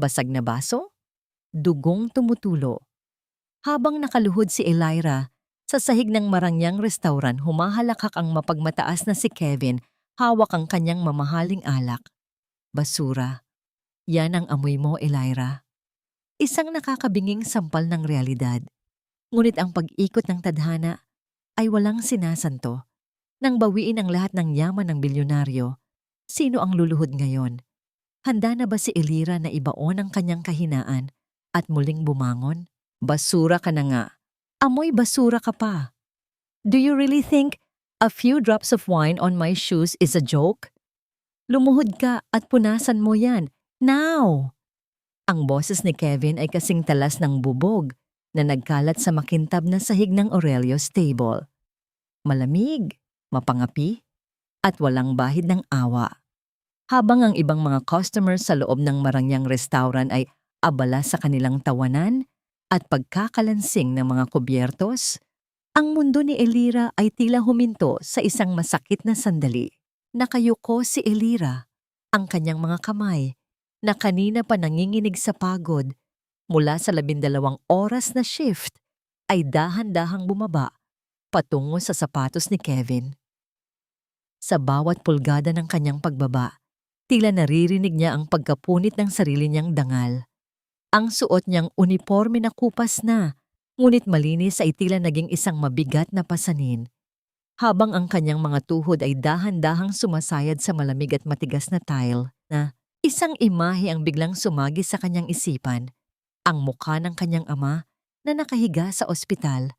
Basag na baso, dugong tumutulo. Habang nakaluhod si Elira, sa sahig ng marangyang restaurant humahalakak ang mapagmataas na si Kevin, hawak ang kanyang mamahaling alak. Basura. Yan ang amoy mo, Elira. Isang nakakabinging sampal ng realidad. Ngunit ang pag-ikot ng tadhana ay walang sinasanto. Nang bawiin ang lahat ng yaman ng bilyonaryo, sino ang luluhod ngayon? Handa na ba si Elira na ibaon ang kanyang kahinaan at muling bumangon? Basura ka na nga. Amoy basura ka pa. Do you really think a few drops of wine on my shoes is a joke? Lumuhod ka at punasan mo yan. Now! Ang boses ni Kevin ay kasing talas ng bubog na nagkalat sa makintab na sahig ng Aurelio's table. Malamig, mapangapi, at walang bahid ng awa. Habang ang ibang mga customers sa loob ng marangyang restaurant ay abala sa kanilang tawanan at pagkakalansing ng mga kubyertos, ang mundo ni Elira ay tila huminto sa isang masakit na sandali. Nakayuko si Elira, ang kanyang mga kamay, na kanina pa nanginginig sa pagod, mula sa 12 oras na shift, ay dahan-dahang bumaba patungo sa sapatos ni Kevin. Sa bawat pulgada ng kanyang pagbaba, tila naririnig niya ang pagkapunit ng sarili niyang dangal. Ang suot niyang uniforme na kupas na, ngunit malinis ay tila naging isang mabigat na pasanin. Habang ang kanyang mga tuhod ay dahan-dahang sumasayad sa malamig at matigas na tile na isang imahe ang biglang sumagi sa kanyang isipan. Ang mukha ng kanyang ama na nakahiga sa ospital,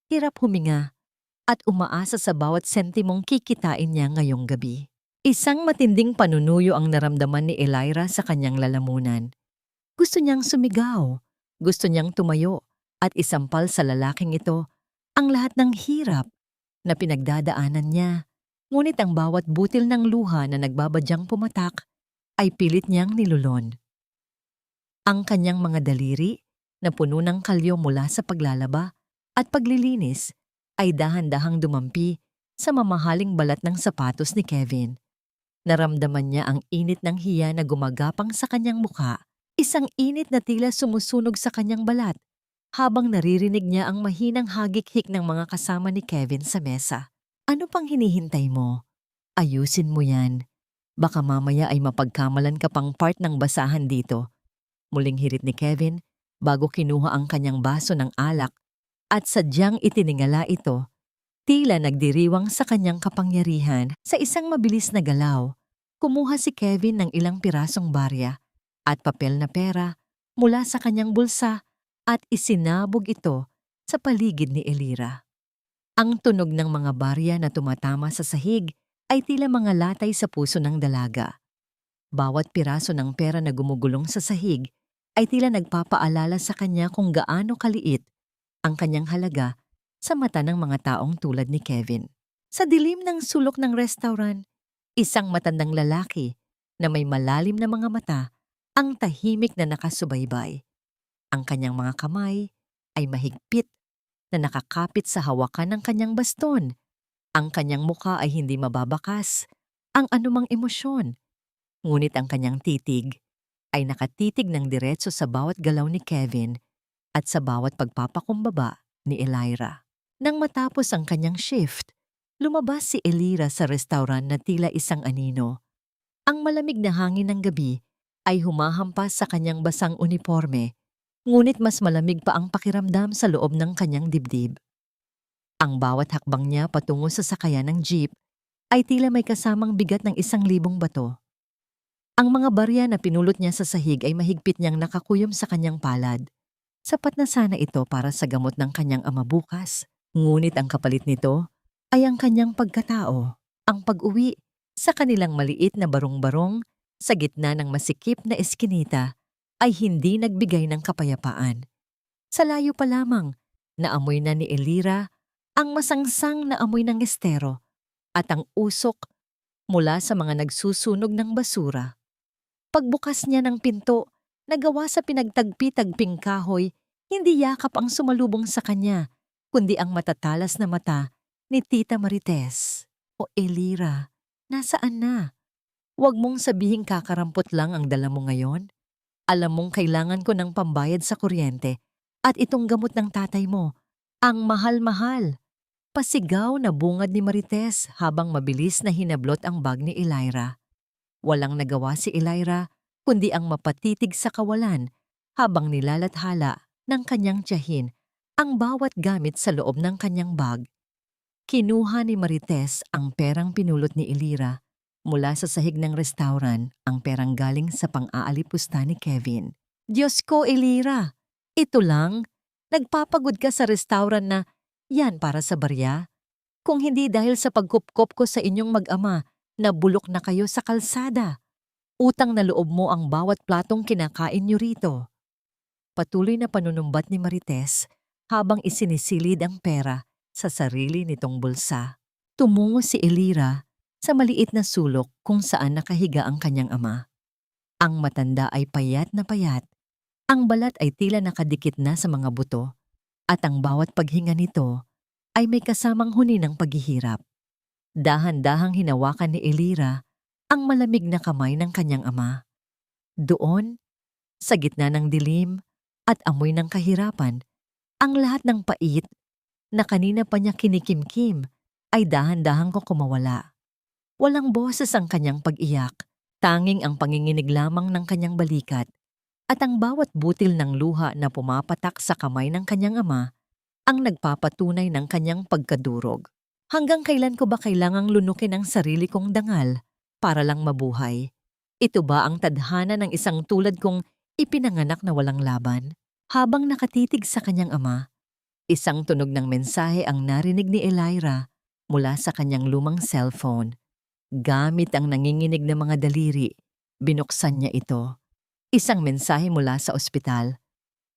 hirap huminga at umaasa sa bawat sentimong kikitain niya ngayong gabi. Isang matinding panunuyo ang naramdaman ni Elira sa kanyang lalamunan. Gusto niyang sumigaw, gusto niyang tumayo at isampal sa lalaking ito ang lahat ng hirap na pinagdadaanan niya. Ngunit ang bawat butil ng luha na nagbabadyang pumatak ay pilit niyang nilulon. Ang kanyang mga daliri na puno ng kalyo mula sa paglalaba at paglilinis ay dahan-dahang dumampi sa mamahaling balat ng sapatos ni Kevin. Naramdaman niya ang init ng hiya na gumagapang sa kanyang mukha, isang init na tila sumusunog sa kanyang balat, habang naririnig niya ang mahinang hagik-hik ng mga kasama ni Kevin sa mesa. Ano pang hinihintay mo? Ayusin mo yan. Baka mamaya ay mapagkamalan ka pang part ng basahan dito. Muling hirit ni Kevin bago kinuha ang kanyang baso ng alak at sadyang itiningala ito. Tila nagdiriwang sa kanyang kapangyarihan sa isang mabilis na galaw. Kumuha si Kevin ng ilang pirasong barya at papel na pera mula sa kanyang bulsa at isinabog ito sa paligid ni Elira. Ang tunog ng mga barya na tumatama sa sahig ay tila mga latay sa puso ng dalaga. Bawat piraso ng pera na gumugulong sa sahig ay tila nagpapaalala sa kanya kung gaano kaliit ang kanyang halaga sa mata ng mga taong tulad ni Kevin. Sa dilim ng sulok ng restaurant, isang matandang lalaki na may malalim na mga mata ang tahimik na nakasubaybay. Ang kanyang mga kamay ay mahigpit na nakakapit sa hawakan ng kanyang baston. Ang kanyang mukha ay hindi mababakas ang anumang emosyon. Ngunit ang kanyang titig ay nakatitig ng diretso sa bawat galaw ni Kevin at sa bawat pagpapakumbaba ni Elira. Nang matapos ang kanyang shift, lumabas si Elira sa restaurant na tila isang anino. Ang malamig na hangin ng gabi ay humahampas sa kanyang basang uniforme, ngunit mas malamig pa ang pakiramdam sa loob ng kanyang dibdib. Ang bawat hakbang niya patungo sa sakayan ng jeep ay tila may kasamang bigat ng 1,000 bato. Ang mga barya na pinulot niya sa sahig ay mahigpit niyang nakakuyom sa kanyang palad. Sapat na sana ito para sa gamot ng kanyang ama bukas. Ngunit ang kapalit nito ay ang kanyang pagkatao, ang pag-uwi sa kanilang maliit na barong-barong sa gitna ng masikip na eskinita ay hindi nagbigay ng kapayapaan. Sa layo pa lamang, naamoy na ni Elira ang masangsang na amoy ng estero at ang usok mula sa mga nagsusunog ng basura. Pagbukas niya ng pinto na gawa sa pinagtagpi-tagping kahoy, hindi yakap ang sumalubong sa kanya, kundi ang matatalas na mata ni Tita Marites. O Elira, nasaan na? Huwag mong sabihing kakarampot lang ang dala mo ngayon. Alam mong kailangan ko ng pambayad sa kuryente at itong gamot ng tatay mo. Ang mahal-mahal. Pasigaw na bungad ni Marites habang mabilis na hinablot ang bag ni Elira. Walang nagawa si Elira kundi ang mapatitig sa kawalan habang nilalathala ng kanyang tiyahin ang bawat gamit sa loob ng kanyang bag. Kinuha ni Marites ang perang pinulot ni Elira mula sa sahig ng restaurant, ang perang galing sa pang-aalipusta ni Kevin. Diyos ko, Elira! Ito lang? Nagpapagod ka sa restaurant na yan para sa barya? Kung hindi dahil sa pagkupkop ko sa inyong mag-ama na bulok na kayo sa kalsada. Utang na loob mo ang bawat platong kinakain niyo rito. Patuloy na panunumbat ni Marites habang isinisilid ang pera sa sarili nitong bulsa. Tumungo si Elira sa maliit na sulok kung saan nakahiga ang kanyang ama. Ang matanda ay payat na payat. Ang balat ay tila nakadikit na sa mga buto at ang bawat paghinga nito ay may kasamang huni ng paghihirap. Dahan-dahang hinawakan ni Elira ang malamig na kamay ng kanyang ama. Doon, sa gitna ng dilim at amoy ng kahirapan, ang lahat ng pait na kanina pa niya kinikimkim ay dahan-dahang ko kumawala. Walang boses ang kanyang pag-iyak, tanging ang panginginig lamang ng kanyang balikat at ang bawat butil ng luha na pumapatak sa kamay ng kanyang ama ang nagpapatunay ng kanyang pagkadurog. Hanggang kailan ko ba kailangang lunukin ang sarili kong dangal para lang mabuhay? Ito ba ang tadhana ng isang tulad kong ipinanganak na walang laban? Habang nakatitig sa kanyang ama, isang tunog ng mensahe ang narinig ni Elira mula sa kanyang lumang cellphone. Gamit ang nanginginig na mga daliri, binuksan niya ito. Isang mensahe mula sa ospital.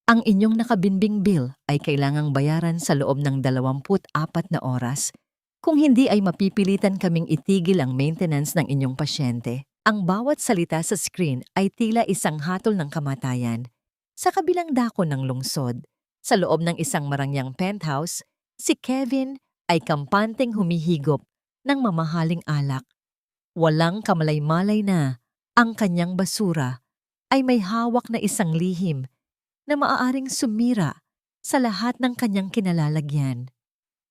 Ang inyong nakabinbing bill ay kailangang bayaran sa loob ng 24 na oras. Kung hindi ay mapipilitan kaming itigil ang maintenance ng inyong pasyente. Ang bawat salita sa screen ay tila isang hatol ng kamatayan. Sa kabilang dako ng lungsod, sa loob ng isang marangyang penthouse, si Kevin ay kampanteng humihigop ng mamahaling alak. Walang kamalay-malay na ang kanyang basura ay may hawak na isang lihim na maaaring sumira sa lahat ng kanyang kinalalagyan.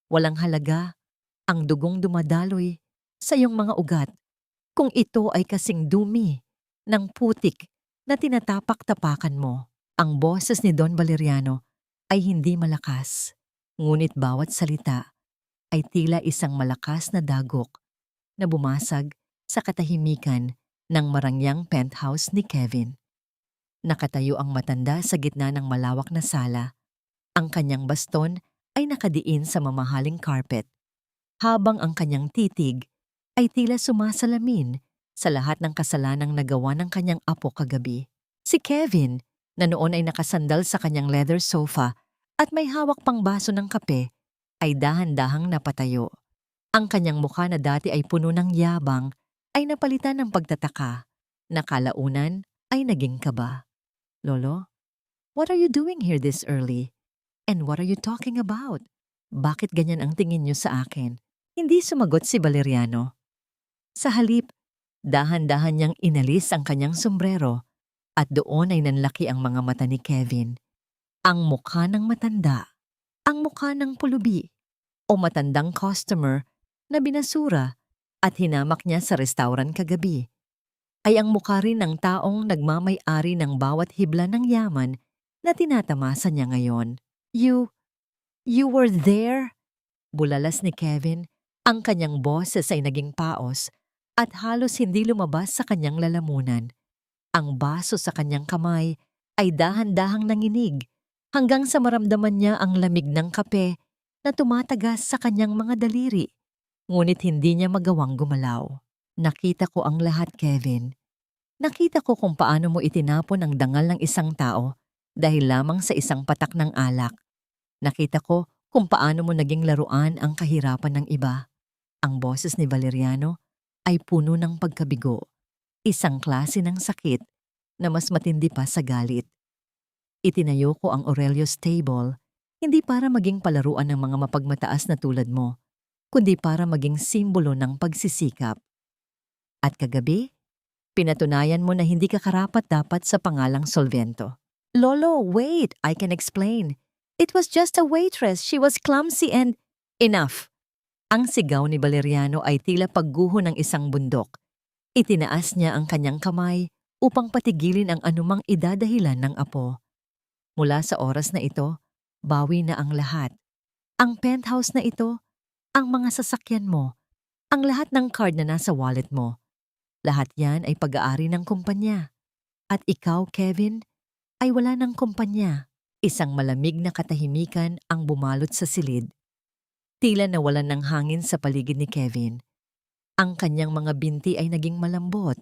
Walang halaga ang dugong dumadaloy sa iyong mga ugat kung ito ay kasing dumi ng putik na tinatapak-tapakan mo. Ang boses ni Don Valeriano ay hindi malakas, ngunit bawat salita ay tila isang malakas na dagok na bumasag sa katahimikan ng marangyang penthouse ni Kevin. Nakatayo ang matanda sa gitna ng malawak na sala. Ang kanyang baston ay nakadiin sa mamahaling carpet, habang ang kanyang titig ay tila sumasalamin sa lahat ng kasalanang nagawa ng kanyang apo kagabi. Si Kevin, na noon ay nakasandal sa kanyang leather sofa at may hawak pang baso ng kape, ay dahan-dahang napatayo. Ang kanyang mukha na dati ay puno ng yabang ay napalitan ng pagtataka na kalaunan ay naging kaba. Lolo, what are you doing here this early? And what are you talking about? Bakit ganyan ang tingin niyo sa akin? Hindi sumagot si Valeriano. Sa halip, dahan-dahan niyang inalis ang kanyang sombrero at doon ay nanlaki ang mga mata ni Kevin. Ang mukha ng matanda, ang mukha ng pulubi o matandang customer na binasura at hinamak niya sa restaurant kagabi, ay ang mukha rin ng taong nagmamay-ari ng bawat hibla ng yaman na tinatamasa niya ngayon. You were there? Bulalas ni Kevin, ang kanyang boses ay naging paos at halos hindi lumabas sa kanyang lalamunan. Ang baso sa kanyang kamay ay dahan-dahang nanginig hanggang sa maramdaman niya ang lamig ng kape na tumatagas sa kanyang mga daliri. Ngunit hindi niya magawang gumalaw. Nakita ko ang lahat, Kevin. Nakita ko kung paano mo itinapon ang dangal ng isang tao dahil lamang sa isang patak ng alak. Nakita ko kung paano mo naging laruan ang kahirapan ng iba. Ang boses ni Valeriano ay puno ng pagkabigo, isang klase ng sakit na mas matindi pa sa galit. Itinayo ko ang Aurelio's table, hindi para maging palaruan ng mga mapagmataas na tulad mo, kundi para maging simbolo ng pagsisikap. At kagabi, Pinatunayan mo na hindi ka karapat-dapat sa pangalang Solvento. Lolo, wait, I can explain. It was just a waitress. She was clumsy and... Enough! Ang sigaw ni Valeriano ay tila pagguho ng isang bundok. Itinaas niya ang kanyang kamay upang patigilin ang anumang idadahilan ng apo. Mula sa oras na ito, bawi na ang lahat. Ang penthouse na ito, ang mga sasakyan mo, ang lahat ng card na nasa wallet mo. Lahat yan ay pag-aari ng kumpanya. At ikaw, Kevin, ay wala ng kumpanya. Isang malamig na katahimikan ang bumalot sa silid. Tila nawalan ng hangin sa paligid ni Kevin. Ang kanyang mga binti ay naging malambot.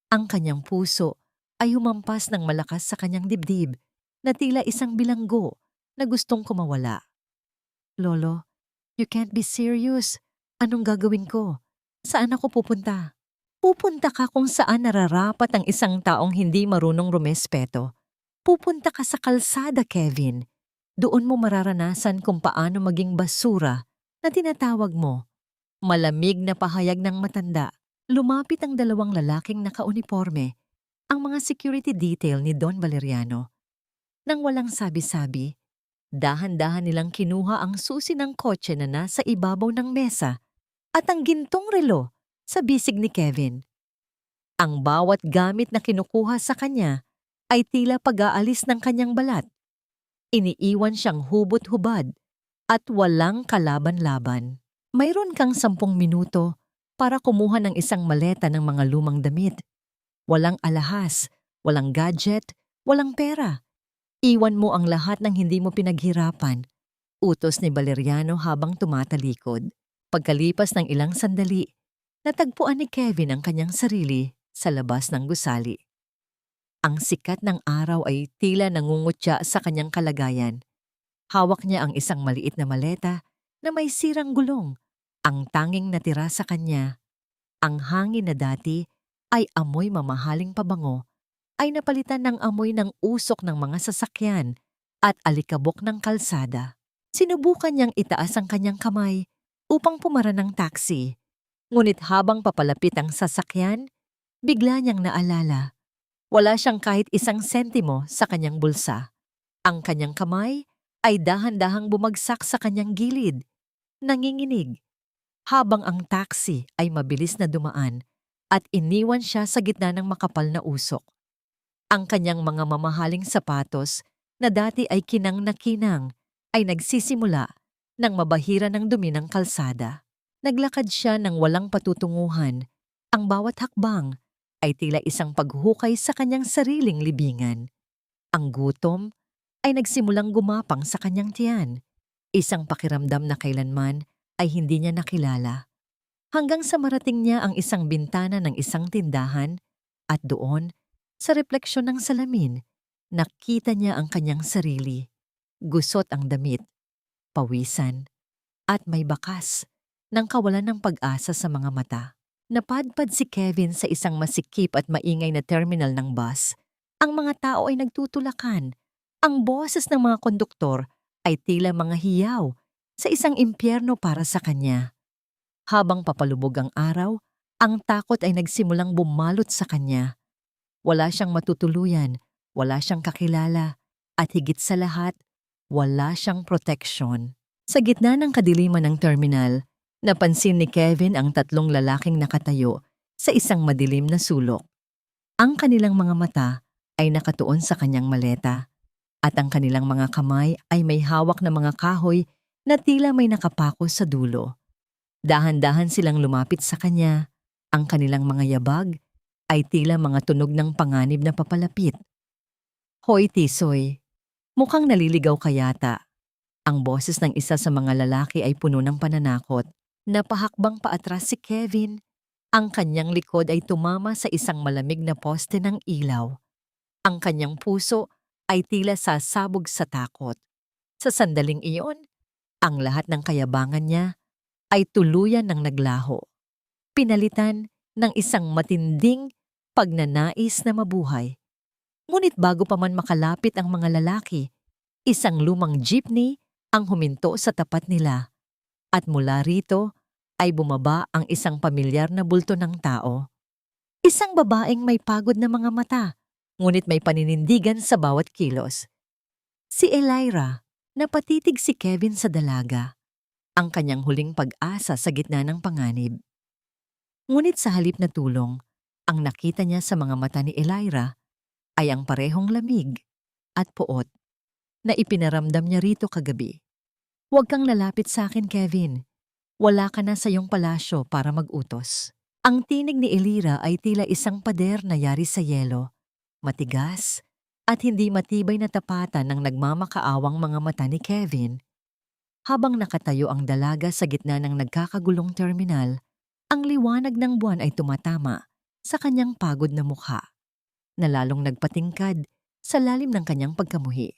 Ang kanyang puso ay humampas ng malakas sa kanyang dibdib na tila isang bilanggo na gustong kumawala. Lolo, you can't be serious. Anong gagawin ko? Saan ako pupunta? Pupunta ka kung saan nararapat ang isang taong hindi marunong rumespeto. Pupunta ka sa kalsada, Kevin. Doon mo mararanasan kung paano maging basura na tinatawag mo. Malamig na pahayag ng matanda. Lumapit ang dalawang lalaking nakauniforme, ang mga security detail ni Don Valeriano. Nang walang sabi-sabi, dahan-dahan nilang kinuha ang susi ng kotse na nasa ibabaw ng mesa at ang gintong relo sa bisig ni Kevin. Ang bawat gamit na kinukuha sa kanya ay tila pag-aalis ng kanyang balat. Iniiwan siyang hubot-hubad at walang kalaban-laban. Mayroon kang 10 minuto para kumuha ng isang maleta ng mga lumang damit. Walang alahas, walang gadget, walang pera. Iwan mo ang lahat ng hindi mo pinaghirapan. Utos ni Valeriano habang tumatalikod. Pagkalipas ng ilang sandali, natagpuan ni Kevin ang kanyang sarili sa labas ng gusali. Ang sikat ng araw ay tila nangungutya sa kanyang kalagayan. Hawak niya ang isang maliit na maleta na may sirang gulong. Ang tanging natira sa kanya, ang hangin na dati ay amoy mamahaling pabango, ay napalitan ng amoy ng usok ng mga sasakyan at alikabok ng kalsada. Sinubukan niyang itaas ang kanyang kamay upang pumara ng taxi. Ngunit habang papalapit ang sasakyan, bigla niyang naalala. Wala siyang kahit isang sentimo sa kanyang bulsa. Ang kanyang kamay ay dahan-dahang bumagsak sa kanyang gilid, nanginginig, habang ang taxi ay mabilis na dumaan at iniwan siya sa gitna ng makapal na usok. Ang kanyang mga mamahaling sapatos na dati ay kinang na kinang ay nagsisimula nang mabahira ng dumi ng kalsada. Naglakad siya ng walang patutunguhan. Ang bawat hakbang ay tila isang paghukay sa kanyang sariling libingan. Ang gutom ay nagsimulang gumapang sa kanyang tiyan. Isang pakiramdam na kailanman ay hindi niya nakilala. Hanggang sa marating niya ang isang bintana ng isang tindahan at doon, sa refleksyon ng salamin, nakita niya ang kanyang sarili. Gusot ang damit, pawisan, at may bakas ng kawalan ng pag-asa sa mga mata. Napadpad si Kevin sa isang masikip at maingay na terminal ng bus. Ang mga tao ay nagtutulakan. Ang boses ng mga konduktor ay tila mga hiyaw sa isang impyerno para sa kanya. Habang papalubog ang araw, ang takot ay nagsimulang bumalot sa kanya. Wala siyang matutuluyan, wala siyang kakilala, at higit sa lahat, wala siyang proteksyon. Sa gitna ng kadiliman ng terminal, napansin ni Kevin ang 3 lalaking nakatayo sa isang madilim na sulok. Ang kanilang mga mata ay nakatuon sa kanyang maleta, at ang kanilang mga kamay ay may hawak na mga kahoy na tila may nakapako sa dulo. Dahan-dahan silang lumapit sa kanya, ang kanilang mga yabag ay tila mga tunog ng panganib na papalapit. Hoy Tisoy, mukhang naliligaw ka yata. Ang boses ng isa sa mga lalaki ay puno ng pananakot. Napahakbang paatras si Kevin. Ang kanyang likod ay tumama sa isang malamig na poste ng ilaw. Ang kanyang puso ay tila sasabog sa takot. Sa sandaling iyon, ang lahat ng kayabangan niya ay tuluyan ng naglaho. Pinalitan ng isang matinding pagnanais na mabuhay. Ngunit bago pa man makalapit ang mga lalaki, isang lumang jeepney ang huminto sa tapat nila. At mula rito ay bumaba ang isang pamilyar na bulto ng tao. Isang babaeng may pagod na mga mata, ngunit may paninindigan sa bawat kilos. Si Elira, napatitig si Kevin sa dalaga, ang kanyang huling pag-asa sa gitna ng panganib. Ngunit sa halip na tulong, ang nakita niya sa mga mata ni Elira ay ang parehong lamig at poot na ipinaramdam niya rito kagabi. Huwag kang lalapit sa akin, Kevin. Wala ka na sa iyong palasyo para mag-utos. Ang tinig ni Elira ay tila isang pader na yari sa yelo, matigas at hindi matibay na tapatan ng nagmamakaawang mga mata ni Kevin. Habang nakatayo ang dalaga sa gitna ng nagkakagulong terminal, ang liwanag ng buwan ay tumatama sa kanyang pagod na mukha, na lalong nagpatingkad sa lalim ng kanyang pagkamuhi.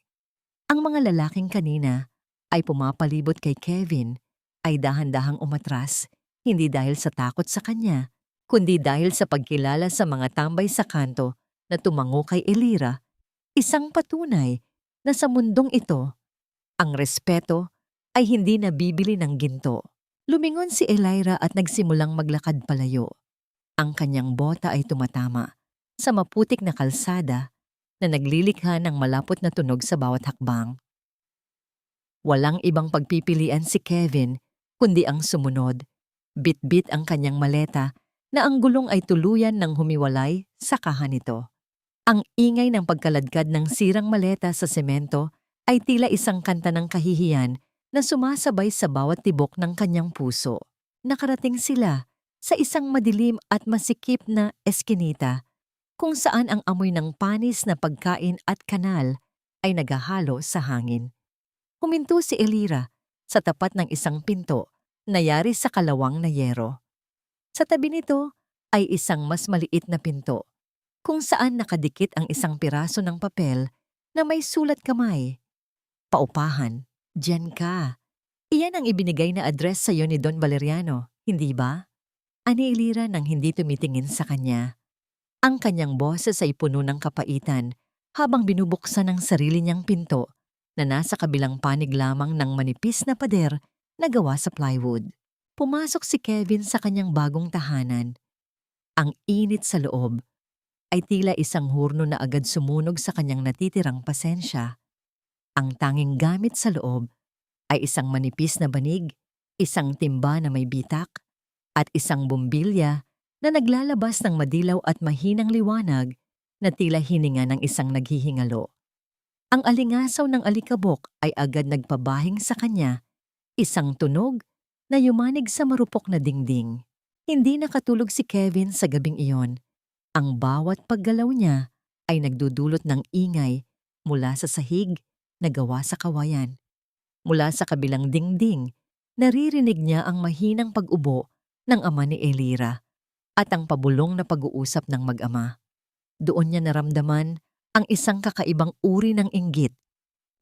Ang mga lalaking kanina ay pumapalibot kay Kevin ay dahan-dahang umatras, hindi dahil sa takot sa kanya, kundi dahil sa pagkilala sa mga tambay sa kanto na tumango kay Elira, isang patunay na sa mundong ito, ang respeto ay hindi nabibili ng ginto. Lumingon si Elira at nagsimulang maglakad palayo. Ang kanyang bota ay tumatama sa maputik na kalsada na naglilikha ng malapot na tunog sa bawat hakbang. Walang ibang pagpipilian si Kevin kundi ang sumunod. Bit-bit ang kanyang maleta na ang gulong ay tuluyan ng humiwalay sa kaha nito. Ang ingay ng pagkaladkad ng sirang maleta sa semento ay tila isang kanta ng kahihiyan na sumasabay sa bawat tibok ng kanyang puso. Nakarating sila sa isang madilim at masikip na eskinita kung saan ang amoy ng panis na pagkain at kanal ay naghahalo sa hangin. Huminto si Elira sa tapat ng isang pinto na yari sa kalawang na yero. Sa tabi nito ay isang mas maliit na pinto kung saan nakadikit ang isang piraso ng papel na may sulat kamay. Paupahan, diyan ka. Iyan ang ibinigay na address sa iyo ni Don Valeriano, hindi ba? Ani Elira nang hindi tumitingin sa kanya. Ang kanyang boses ay puno ng kapaitan habang binubuksan ang sarili niyang pinto na nasa kabilang panig lamang ng manipis na pader na gawa sa plywood. Pumasok si Kevin sa kanyang bagong tahanan. Ang init sa loob ay tila isang hurno na agad sumunog sa kanyang natitirang pasensya. Ang tanging gamit sa loob ay isang manipis na banig, isang timba na may bitak, at isang bumbilya na naglalabas ng madilaw at mahinang liwanag na tila hininga ng isang naghihingalo. Ang alingasaw ng alikabok ay agad nagpabahing sa kanya, isang tunog na yumanig sa marupok na dingding. Hindi nakatulog si Kevin sa gabing iyon. Ang bawat paggalaw niya ay nagdudulot ng ingay mula sa sahig na gawa sa kawayan. Mula sa kabilang dingding, naririnig niya ang mahinang pag-ubo ng ama ni Elira at ang pabulong na pag-uusap ng mag-ama. Doon niya naramdaman ang isang kakaibang uri ng inggit.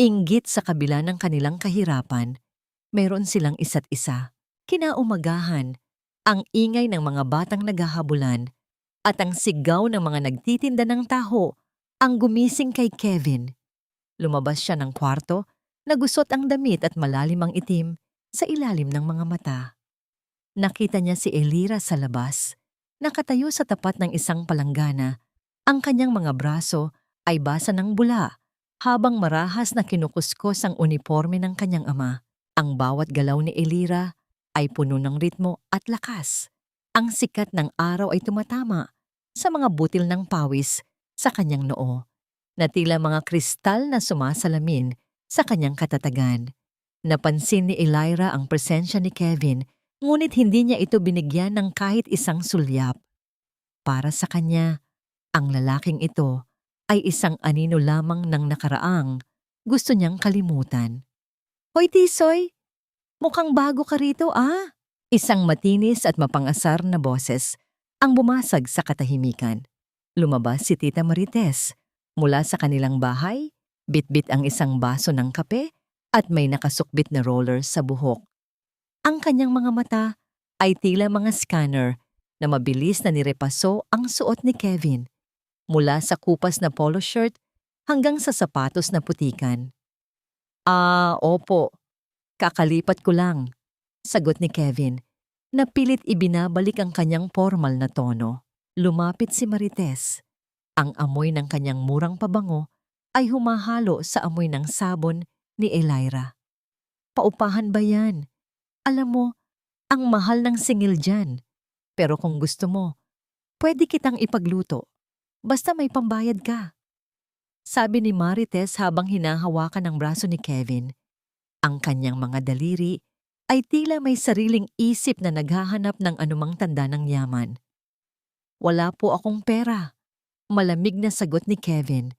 Inggit sa kabila ng kanilang kahirapan, mayroon silang isa't isa. Kinaumagahan, ang ingay ng mga batang naghahabulan at ang sigaw ng mga nagtitinda ng taho ang gumising kay Kevin. Lumabas siya ng kwarto, nagusot ang damit at malalim ang itim sa ilalim ng mga mata. Nakita niya si Elira sa labas, nakatayo sa tapat ng isang palanggana. Ang kanyang mga braso ay basa ng bula habang marahas na kinukuskos ang uniforme ng kanyang ama. Ang bawat galaw ni Elira ay puno ng ritmo at lakas. Ang sikat ng araw ay tumatama sa mga butil ng pawis sa kanyang noo, na tila mga kristal na sumasalamin sa kanyang katatagan. Napansin ni Elira ang presensya ni Kevin, ngunit hindi niya ito binigyan ng kahit isang sulyap. Para sa kanya, ang lalaking ito ay isang anino lamang ng nakaraang gusto niyang kalimutan. Hoy Tisoy, mukhang bago ka rito ah! Isang matinis at mapangasar na boses ang bumasag sa katahimikan. Lumabas si Tita Marites. Mula sa kanilang bahay, bitbit ang isang baso ng kape at may nakasukbit na roller sa buhok. Ang kanyang mga mata ay tila mga scanner na mabilis na nirepaso ang suot ni Kevin, mula sa kupas na polo shirt hanggang sa sapatos na putikan. Opo. Kakalipat ko lang, sagot ni Kevin, na pilit ibinabalik ang kanyang formal na tono. Lumapit si Marites. Ang amoy ng kanyang murang pabango ay humahalo sa amoy ng sabon ni Elira. Paupahan ba yan? Alam mo, ang mahal ng singil dyan. Pero kung gusto mo, pwede kitang ipagluto. Basta may pambayad ka. Sabi ni Marites habang hinahawakan ang braso ni Kevin. Ang kanyang mga daliri ay tila may sariling isip na naghahanap ng anumang tanda ng yaman. Wala po akong pera. Malamig na sagot ni Kevin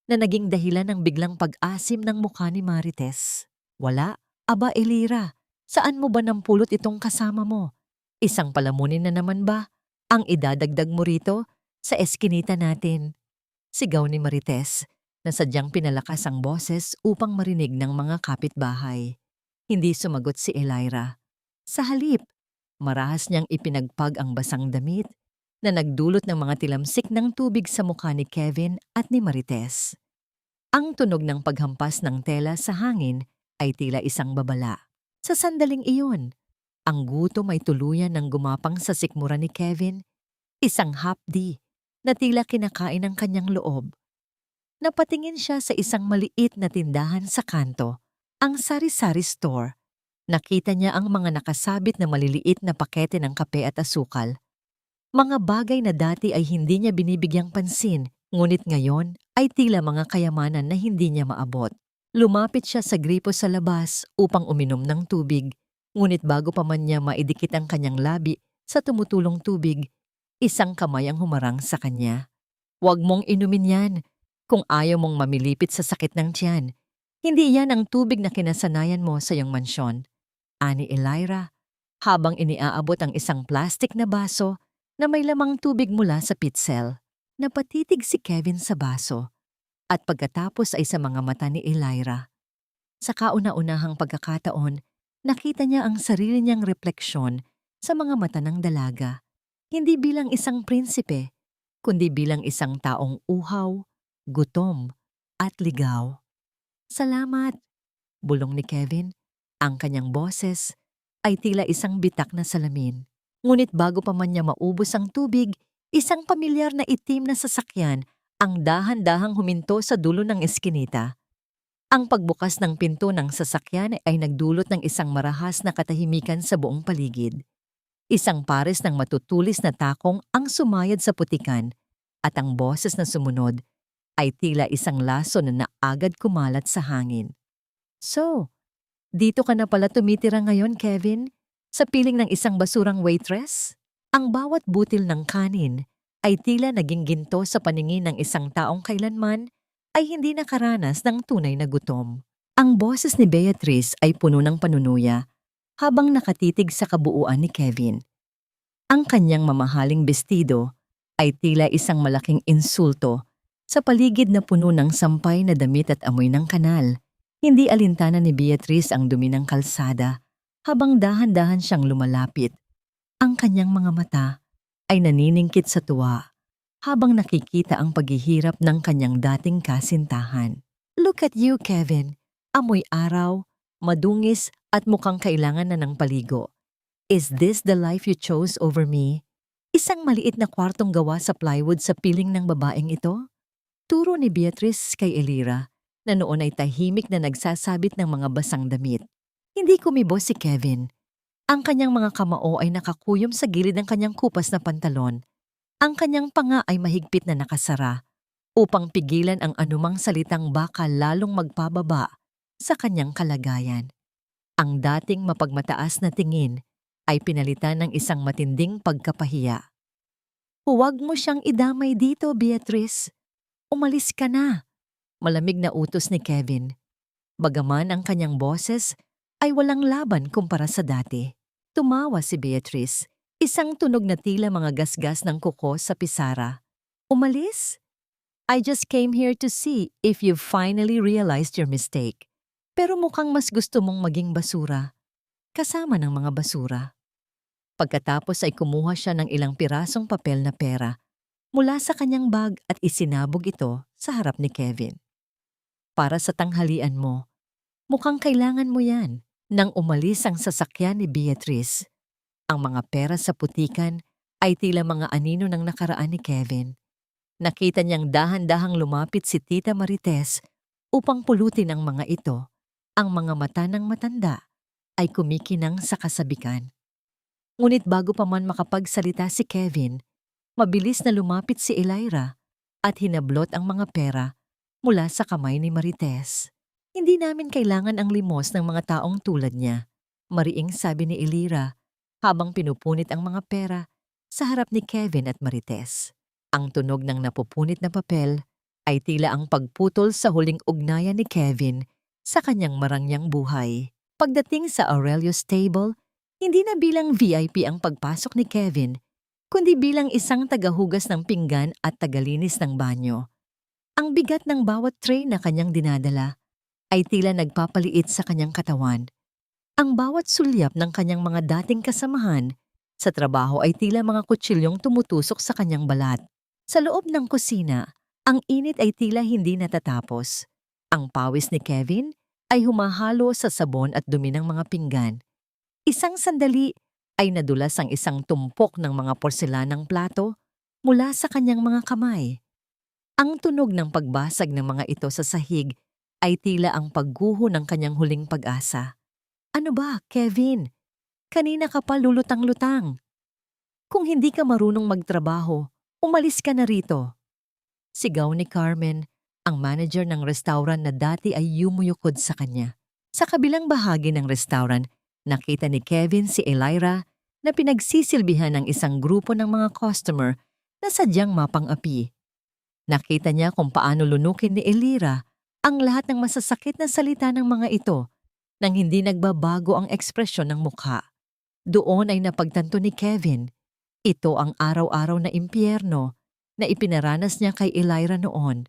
na naging dahilan ng biglang pag-asim ng mukha ni Marites. Wala? Aba Elira, saan mo ba nampulot itong kasama mo? Isang palamunin na naman ba ang idadagdag mo rito sa eskinita natin? Sigaw ni Marites na sadyang pinalakas ang boses upang marinig ng mga kapitbahay. Hindi sumagot si Elira. Sa halip, marahas niyang ipinagpag ang basang damit na nagdulot ng mga tilamsik ng tubig sa mukha ni Kevin at ni Marites. Ang tunog ng paghampas ng tela sa hangin ay tila isang babala. Sa sandaling iyon, ang gutom ay tuluyan ng gumapang sa sikmura ni Kevin, isang hapdi na tila kinakain ng kanyang loob. Napatingin siya sa isang maliit na tindahan sa kanto, ang sari-sari store. Nakita niya ang mga nakasabit na maliliit na pakete ng kape at asukal. Mga bagay na dati ay hindi niya binibigyang pansin, ngunit ngayon ay tila mga kayamanan na hindi niya maabot. Lumapit siya sa gripo sa labas upang uminom ng tubig, ngunit bago pa man niya maidikit ang kanyang labi sa tumutulong tubig, isang kamay ang humarang sa kanya. Huwag mong inumin yan kung ayaw mong mamilipit sa sakit ng tiyan. Hindi yan ang tubig na kinasanayan mo sa iyong mansyon. Ani Elira, habang iniaabot ang isang plastik na baso na may lamang tubig mula sa pitsel. Napatitig si Kevin sa baso at pagkatapos ay sa mga mata ni Elira. Sa kauna-unahang pagkakataon, nakita niya ang sarili niyang refleksyon sa mga mata ng dalaga, hindi bilang isang prinsipe, kundi bilang isang taong uhaw, gutom, at ligaw. Salamat, bulong ni Kevin. Ang kanyang boses ay tila isang bitak na salamin. Ngunit bago pa man niya maubos ang tubig, isang pamilyar na itim na sasakyan ang dahan-dahang huminto sa dulo ng eskinita. Ang pagbukas ng pinto ng sasakyan ay nagdulot ng isang marahas na katahimikan sa buong paligid. Isang pares ng matutulis na takong ang sumayad sa putikan at ang boses na sumunod ay tila isang laso na naagad kumalat sa hangin. So, dito ka na pala tumitira ngayon, Kevin? Sa piling ng isang basurang waitress? Ang bawat butil ng kanin ay tila naging ginto sa paningin ng isang taong kailanman ay hindi nakaranas ng tunay na gutom. Ang boses ni Beatrice ay puno ng panunuya habang nakatitig sa kabuuan ni Kevin. Ang kanyang mamahaling bestido ay tila isang malaking insulto sa paligid na puno ng sampay na damit at amoy ng kanal. Hindi alintana ni Beatrice ang dumi ng kalsada habang dahan-dahan siyang lumalapit. Ang kanyang mga mata ay naniningkit sa tuwa habang nakikita ang paghihirap ng kanyang dating kasintahan. Look at you, Kevin. Amoy araw, madungis at mukhang kailangan na ng paligo. Is this the life you chose over me? Isang maliit na kwartong gawa sa plywood sa piling ng babaeng ito? Turo ni Beatrice kay Elira na noon ay tahimik na nagsasabit ng mga basang damit. Hindi kumibo si Kevin. Ang kanyang mga kamao ay nakakuyom sa gilid ng kanyang kupas na pantalon. Ang kanyang panga ay mahigpit na nakasara upang pigilan ang anumang salitang baka lalong magpababa sa kanyang kalagayan. Ang dating mapagmataas na tingin ay pinalitan ng isang matinding pagkapahiya. Huwag mo siyang idamay dito, Beatrice. Umalis ka na. Malamig na utos ni Kevin. Bagaman ang kanyang boses ay walang laban kumpara sa dati. Tumawa si Beatrice, isang tunog na tila mga gasgas ng kuko sa pisara. Umalis? I just came here to see if you've finally realized your mistake. Pero mukhang mas gusto mong maging basura, kasama ng mga basura. Pagkatapos ay kumuha siya ng ilang pirasong papel na pera mula sa kanyang bag at isinabog ito sa harap ni Kevin. Para sa tanghalian mo, mukhang kailangan mo yan. Nang umalis ang sasakyan ni Beatrice, ang mga pera sa putikan ay tila mga anino ng nakaraan ni Kevin. Nakita niyang dahan-dahang lumapit si Tita Marites upang pulutin ang mga ito. Ang mga mata ng matanda ay kumikinang sa kasabikan. Ngunit bago pa man makapagsalita si Kevin, mabilis na lumapit si Elira at hinablot ang mga pera mula sa kamay ni Marites. Hindi namin kailangan ang limos ng mga taong tulad niya, mariing sabi ni Elira habang pinupunit ang mga pera sa harap ni Kevin at Marites. Ang tunog ng napupunit na papel ay tila ang pagputol sa huling ugnayan ni Kevin sa kanyang marangyang buhay. Pagdating sa Aurelio's table, hindi na bilang VIP ang pagpasok ni Kevin, kundi bilang isang tagahugas ng pinggan at tagalinis ng banyo. Ang bigat ng bawat tray na kanyang dinadala ay tila nagpapaliit sa kanyang katawan. Ang bawat sulyap ng kanyang mga dating kasamahan sa trabaho ay tila mga kutsilyong tumutusok sa kanyang balat. Sa loob ng kusina, ang init ay tila hindi natatapos. Ang pawis ni Kevin ay humahalo sa sabon at dumi ng mga pinggan. Isang sandali ay nadulas ang isang tumpok ng mga porselanang plato mula sa kanyang mga kamay. Ang tunog ng pagbasag ng mga ito sa sahig ay tila ang pagguho ng kanyang huling pag-asa. Ano ba, Kevin? Kanina ka pa lulutang-lutang. Kung hindi ka marunong magtrabaho, umalis ka na rito. Sigaw ni Carmen, ang manager ng restaurant na dati ay yumuyukod sa kanya. Sa kabilang bahagi ng restaurant, nakita ni Kevin si Elira na pinagsisilbihan ng isang grupo ng mga customer na sadyang mapang-api. Nakita niya kung paano lunukin ni Elira ang lahat ng masasakit na salita ng mga ito nang hindi nagbabago ang ekspresyon ng mukha. Doon ay napagtanto ni Kevin, ito ang araw-araw na impyerno na ipinaranas niya kay Elira noon.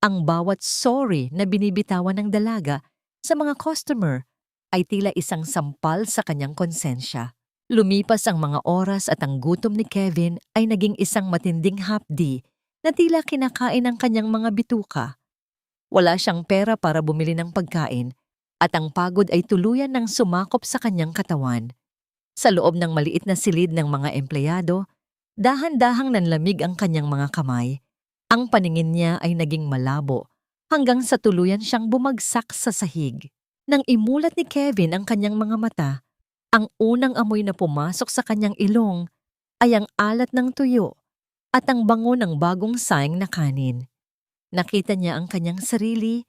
Ang bawat sorry na binibitawan ng dalaga sa mga customer ay tila isang sampal sa kanyang konsensya. Lumipas ang mga oras at ang gutom ni Kevin ay naging isang matinding hapdi na tila kinakain ang kanyang mga bituka. Wala siyang pera para bumili ng pagkain at ang pagod ay tuluyan ng sumakop sa kanyang katawan. Sa loob ng maliit na silid ng mga empleyado, dahan-dahang nanlamig ang kanyang mga kamay. Ang paningin niya ay naging malabo hanggang sa tuluyan siyang bumagsak sa sahig. Nang imulat ni Kevin ang kanyang mga mata, ang unang amoy na pumasok sa kanyang ilong ay ang alat ng tuyo at ang bango ng bagong saing na kanin. Nakita niya ang kanyang sarili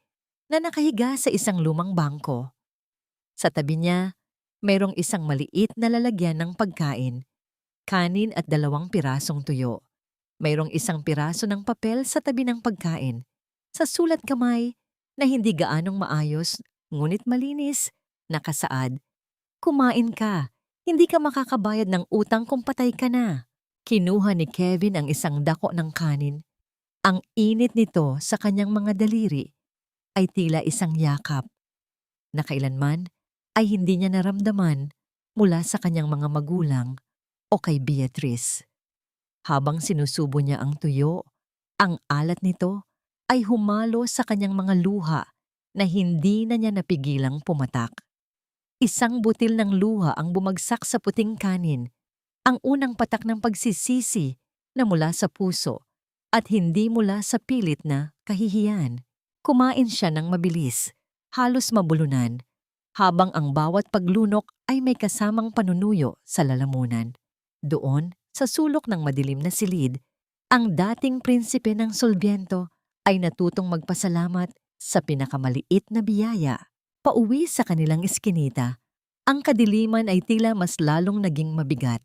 na nakahiga sa isang lumang bangko. Sa tabi niya, mayroong isang maliit na lalagyan ng pagkain, kanin at 2 pirasong tuyo. Mayroong isang piraso ng papel sa tabi ng pagkain, sa sulat kamay na hindi gaanong maayos, ngunit malinis, nakasaad, "Kumain ka, hindi ka makakabayad ng utang kung patay ka na." Kinuha ni Kevin ang isang dako ng kanin. Ang init nito sa kanyang mga daliri ay tila isang yakap na kailanman ay hindi niya naramdaman mula sa kanyang mga magulang o kay Beatrice. Habang sinusubo niya ang tuyo, ang alat nito ay humalo sa kanyang mga luha na hindi na niya napigilang pumatak. Isang butil ng luha ang bumagsak sa puting kanin, ang unang patak ng pagsisisi na mula sa puso at hindi mula sa pilit na kahihiyan. Kumain siya ng mabilis, halos mabulunan, habang ang bawat paglunok ay may kasamang panunuyo sa lalamunan. Doon, sa sulok ng madilim na silid, ang dating prinsipe ng Solviento ay natutong magpasalamat sa pinakamaliit na biyaya. Pauwi sa kanilang iskinita, ang kadiliman ay tila mas lalong naging mabigat.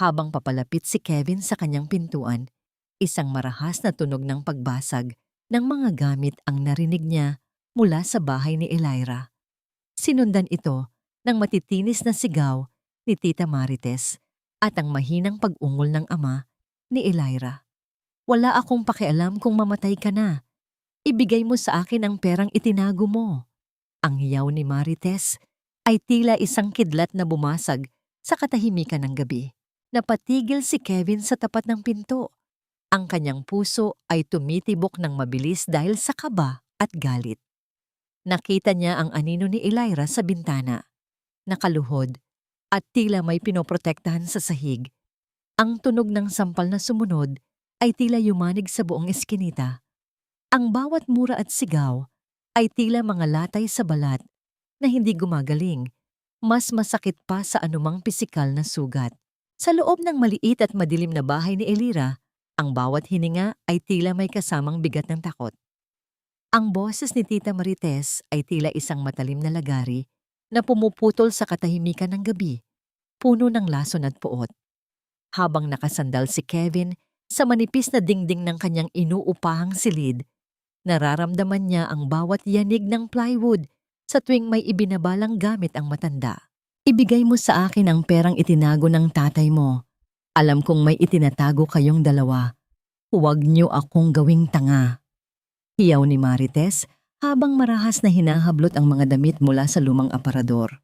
Habang papalapit si Kevin sa kanyang pintuan, isang marahas na tunog ng pagbasag ng mga gamit ang narinig niya mula sa bahay ni Elira. Sinundan ito ng matitinis na sigaw ni Tita Marites at ang mahinang pag-ungol ng ama ni Elira. "Wala akong pakialam kung mamatay ka na. Ibigay mo sa akin ang perang itinago mo." Ang hiyaw ni Marites ay tila isang kidlat na bumasag sa katahimikan ng gabi. Napatigil si Kevin sa tapat ng pinto. Ang kanyang puso ay tumitibok ng mabilis dahil sa kaba at galit. Nakita niya ang anino ni Elira sa bintana, nakaluhod at tila may pinoprotektahan sa sahig. Ang tunog ng sampal na sumunod ay tila yumanig sa buong eskinita. Ang bawat mura at sigaw ay tila mga latay sa balat na hindi gumagaling, mas masakit pa sa anumang pisikal na sugat. Sa loob ng maliit at madilim na bahay ni Elira, ang bawat hininga ay tila may kasamang bigat ng takot. Ang boses ni Tita Marites ay tila isang matalim na lagari na pumuputol sa katahimikan ng gabi, puno ng lason at puot. Habang nakasandal si Kevin sa manipis na dingding ng kanyang inuupahang silid, nararamdaman niya ang bawat yanig ng plywood sa tuwing may ibinabalang gamit ang matanda. Ibigay mo sa akin ang perang itinago ng tatay mo. Alam kong may itinatago kayong dalawa. Huwag niyo akong gawing tanga. Hiyaw ni Marites habang marahas na hinahablot ang mga damit mula sa lumang aparador.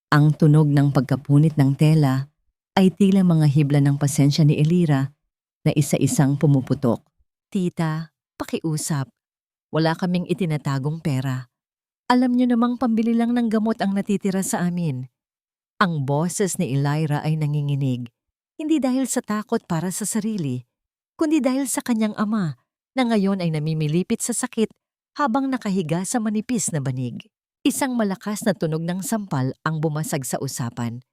Ang tunog ng pagkapunit ng tela ay tila mga hibla ng pasensya ni Elira na isa-isang pumuputok. Tita, pakiusap. Wala kaming itinatagong pera. Alam niyo namang pambili lang ng gamot ang natitira sa amin. Ang boses ni Elira ay nanginginig, hindi dahil sa takot para sa sarili, kundi dahil sa kanyang ama na ngayon ay namimilipit sa sakit habang nakahiga sa manipis na banig. Isang malakas na tunog ng sampal ang bumasag sa usapan.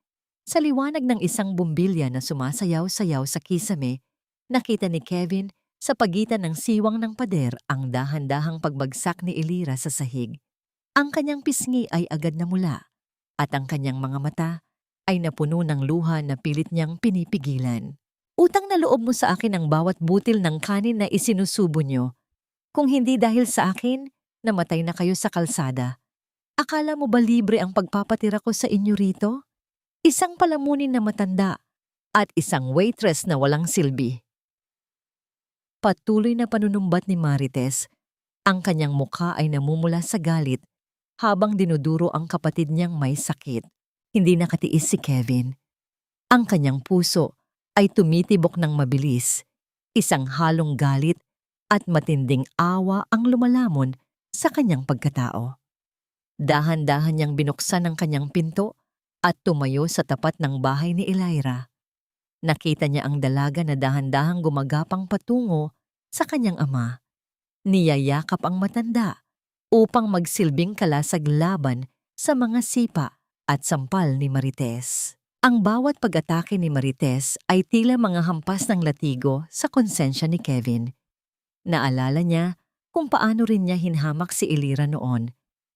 Sa liwanag ng isang bumbilya na sumasayaw-sayaw sa kisame, nakita ni Kevin sa pagitan ng siwang ng pader ang dahan-dahang pagbagsak ni Elira sa sahig. Ang kanyang pisngi ay agad namula at ang kanyang mga mata ay napuno ng luha na pilit niyang pinipigilan. Utang na loob mo sa akin ang bawat butil ng kanin na isinusubo niyo. Kung hindi dahil sa akin, namatay na kayo sa kalsada. Akala mo ba libre ang pagpapatira ko sa inyo rito? Isang palamunin na matanda at isang waitress na walang silbi. Patuloy na panunumbat ni Marites. Ang kanyang mukha ay namumula sa galit habang dinuduro ang kapatid niyang may sakit. Hindi nakatiis si Kevin. Ang kanyang puso ay tumitibok ng mabilis. Isang halong galit at matinding awa ang lumalamon sa kanyang pagkatao. Dahan-dahan niyang binuksan ang kanyang pinto at tumayo sa tapat ng bahay ni Elira. Nakita niya ang dalaga na dahan-dahang gumagapang patungo sa kanyang ama. Niyayakap ang matanda upang magsilbing kalasag laban sa mga sipa at sampal ni Marites. Ang bawat pag-atake ni Marites ay tila mga hampas ng latigo sa konsensya ni Kevin. Naalala niya kung paano rin niya hinhamak si Elira noon,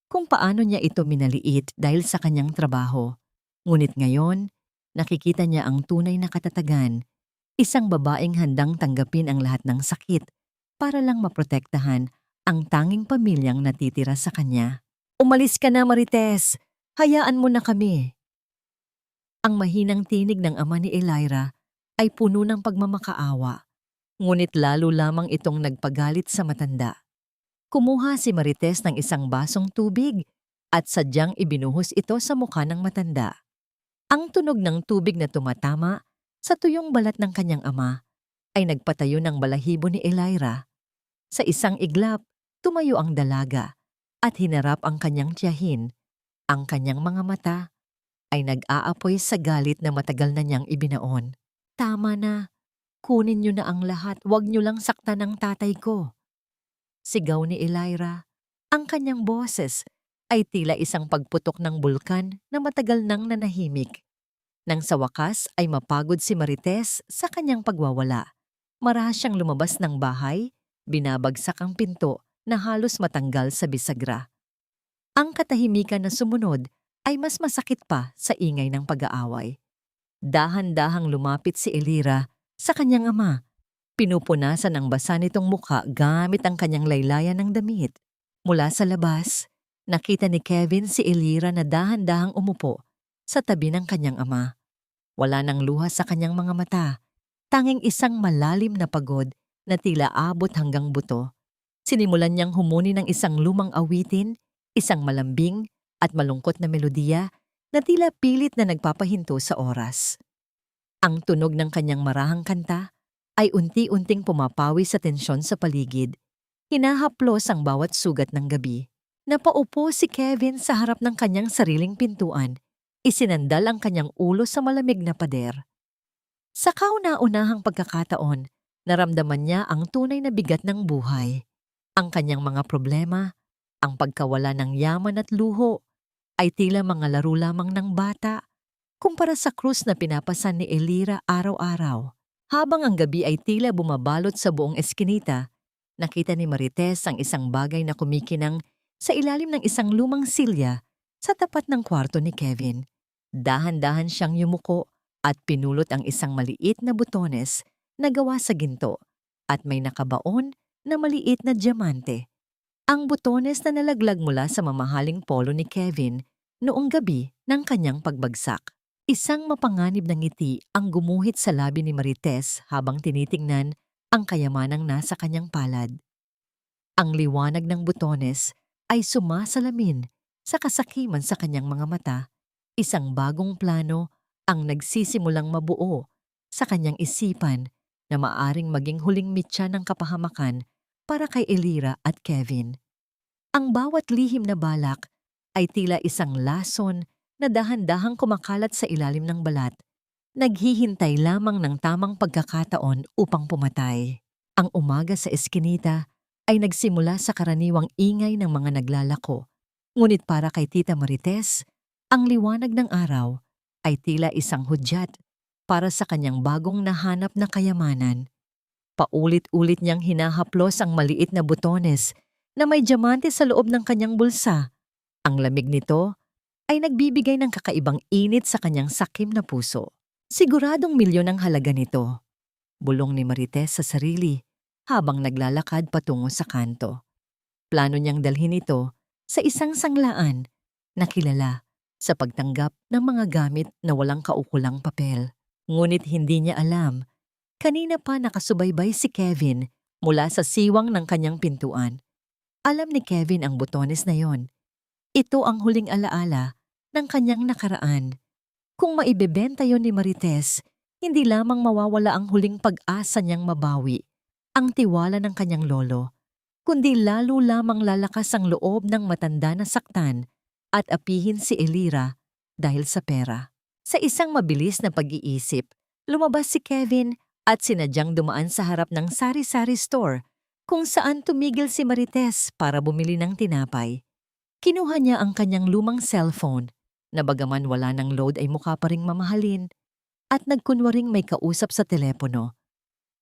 kung paano niya ito minaliit dahil sa kanyang trabaho. Ngunit ngayon, nakikita niya ang tunay na katatagan, isang babaeng handang tanggapin ang lahat ng sakit para lang maprotektahan ang tanging pamilyang natitira sa kanya. Umalis ka na, Marites! Hayaan mo na kami! Ang mahinang tinig ng ama ni Elira ay puno ng pagmamakaawa, ngunit lalo lamang itong nagpagalit sa matanda. Kumuha si Marites ng isang basong tubig at sadyang ibinuhos ito sa mukha ng matanda. Ang tunog ng tubig na tumatama sa tuyong balat ng kanyang ama ay nagpatayo ng balahibo ni Elira. Sa isang iglap, tumayo ang dalaga at hinarap ang kanyang tiyahin. Ang kanyang mga mata ay nag-aapoy sa galit na matagal na niyang ibinaon. Tama na, kunin niyo na ang lahat, huwag niyo lang saktan ang tatay ko. Sigaw ni Elira. Ang kanyang boses ay tila isang pagputok ng bulkan na matagal nang nanahimik. Nang sa wakas ay mapagod si Marites sa kanyang pagwawala. Marahas siyang lumabas ng bahay, binabagsak ang pinto na halos matanggal sa bisagra. Ang katahimikan na sumunod ay mas masakit pa sa ingay ng pag-aaway. Dahan-dahang lumapit si Elira sa kanyang ama. Pinupunasan ang basa nitong mukha gamit ang kanyang laylayan ng damit. Mula sa labas, nakita ni Kevin si Elira na dahan-dahang umupo sa tabi ng kanyang ama. Wala nang luha sa kanyang mga mata, tanging isang malalim na pagod na tila abot hanggang buto. Sinimulan niyang humuni ng isang lumang awitin, isang malambing at malungkot na melodiya na tila pilit na nagpapahinto sa oras. Ang tunog ng kanyang marahang kanta ay unti-unting pumapawi sa tensyon sa paligid. Hinahaplos ang bawat sugat ng gabi. Napaupo si Kevin sa harap ng kanyang sariling pintuan. Isinandal ang kanyang ulo sa malamig na pader. Sa kauna-unahang pagkakataon, naramdaman niya ang tunay na bigat ng buhay. Ang kanyang mga problema, ang pagkawala ng yaman at luho, ay tila mga laro lamang ng bata kumpara sa krus na pinapasan ni Elira araw-araw. Habang ang gabi ay tila bumabalot sa buong eskinita, nakita ni Marites ang isang bagay na kumikinang sa ilalim ng isang lumang silya sa tapat ng kwarto ni Kevin. Dahan-dahan siyang yumuko at pinulot ang isang maliit na butones na gawa sa ginto at may nakabaon na maliit na diamante. Ang butones na nalaglag mula sa mamahaling polo ni Kevin noong gabi ng kanyang pagbagsak. Isang mapanganib na ngiti ang gumuhit sa labi ni Marites habang tinitingnan ang kayamanang nasa kanyang palad. Ang liwanag ng butones ay sumasalamin sa kasakiman sa kanyang mga mata. Isang bagong plano ang nagsisimulang mabuo sa kanyang isipan na maaring maging huling mitya ng kapahamakan para kay Elira at Kevin. Ang bawat lihim na balak ay tila isang lason na dahan-dahang kumakalat sa ilalim ng balat, naghihintay lamang ng tamang pagkakataon upang pumatay. Ang umaga sa eskinita ay nagsimula sa karaniwang ingay ng mga naglalako, ngunit para kay Tita Marites, ang liwanag ng araw ay tila isang hudyat para sa kanyang bagong nahanap na kayamanan. Paulit-ulit niyang hinahaplos ang maliit na butones na may diamante sa loob ng kanyang bulsa. Ang lamig nito ay nagbibigay ng kakaibang init sa kanyang sakim na puso. Siguradong milyon ang halaga nito, bulong ni Marites sa sarili habang naglalakad patungo sa kanto. Plano niyang dalhin ito sa isang sanglaan na kilala sa pagtanggap ng mga gamit na walang kaukulang papel. Ngunit hindi niya alam, kanina pa nakasubaybay si Kevin mula sa siwang ng kanyang pintuan. Alam ni Kevin ang butones na yon. Ito ang huling alaala ng kanyang nakaraan. Kung maibebenta yon ni Marites, hindi lamang mawawala ang huling pag-asa niyang mabawi ang tiwala ng kanyang lolo, kundi lalo lamang lalakas ang loob ng matanda na saktan at apihin si Elira dahil sa pera. Sa isang mabilis na pag-iisip, lumabas si Kevin at sinadyang dumaan sa harap ng sari-sari store kung saan tumigil si Marites para bumili ng tinapay. Kinuha niya ang kanyang lumang cellphone na bagaman wala ng load ay mukha pa ring mamahalin at nagkunwaring may kausap sa telepono.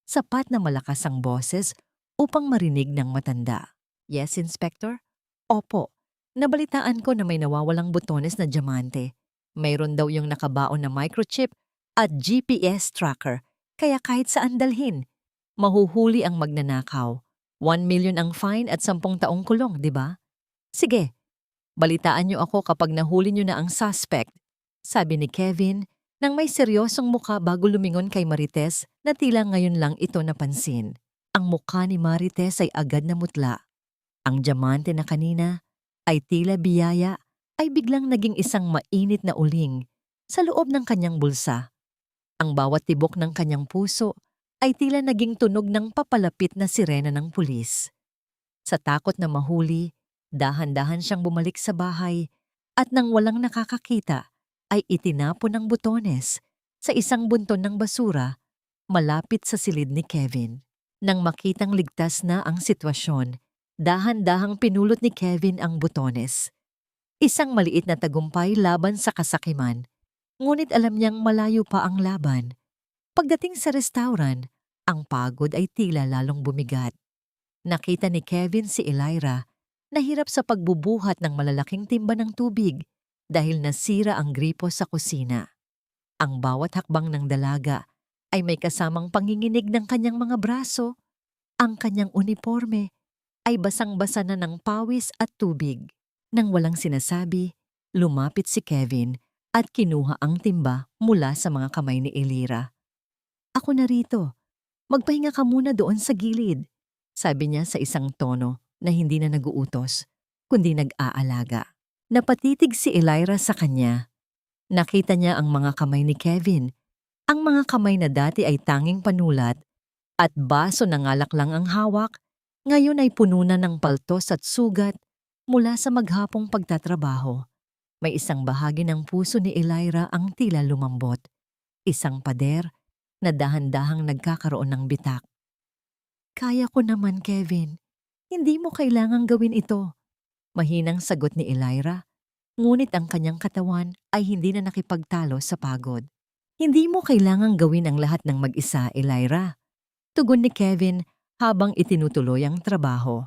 Sapat na malakas ang boses upang marinig ng matanda. Yes, Inspector? Opo. Nabalitaan ko na may nawawalang butones na diamante. Mayroon daw yung nakabaon na microchip at GPS tracker, kaya kahit saan dalhin, mahuhuli ang magnanakaw. 1 million ang fine at 10 taong kulong, di ba? Sige, balitaan niyo ako kapag nahuli niyo na ang suspect, sabi ni Kevin nang may seryosong mukha bago lumingon kay Marites na tila ngayon lang ito napansin. Ang mukha ni Marites ay agad na mutla. Ang diamante na kanina ay tila biyaya ay biglang naging isang mainit na uling sa loob ng kanyang bulsa. Ang bawat tibok ng kanyang puso ay tila naging tunog ng papalapit na sirena ng pulis. Sa takot na mahuli, dahan-dahan siyang bumalik sa bahay at nang walang nakakakita ay itinapon ang butones sa isang bunton ng basura malapit sa silid ni Kevin. Nang makitang ligtas na ang sitwasyon, dahan-dahang pinulot ni Kevin ang butones. Isang maliit na tagumpay laban sa kasakiman, ngunit alam niyang malayo pa ang laban. Pagdating sa restaurant, ang pagod ay tila lalong bumigat. Nakita ni Kevin si Elira na hirap sa pagbubuhat ng malalaking timba ng tubig dahil nasira ang gripo sa kusina. Ang bawat hakbang ng dalaga ay may kasamang panginginig ng kanyang mga braso. Ang kanyang uniforme ay basang-basa na ng pawis at tubig. Nang walang sinasabi, lumapit si Kevin at kinuha ang timba mula sa mga kamay ni Elira. "Ako na rito. Magpahinga ka muna doon sa gilid," sabi niya sa isang tono na hindi na naguutos, kundi nag-aalaga. Napatitig si Elira sa kanya. Nakita niya ang mga kamay ni Kevin. Ang mga kamay na dati ay tanging panulat at baso ng alak lang ang hawak, ngayon ay puno na ng paltos at sugat mula sa maghapong pagtatrabaho. May isang bahagi ng puso ni Elira ang tila lumambot. Isang pader na dahan-dahang nagkakaroon ng bitak. Kaya ko naman, Kevin. Hindi mo kailangang gawin ito. Mahinang sagot ni Elira, ngunit ang kanyang katawan ay hindi na nakipagtalo sa pagod. Hindi mo kailangang gawin ang lahat ng mag-isa, Elira. Tugon ni Kevin habang itinutuloy ang trabaho.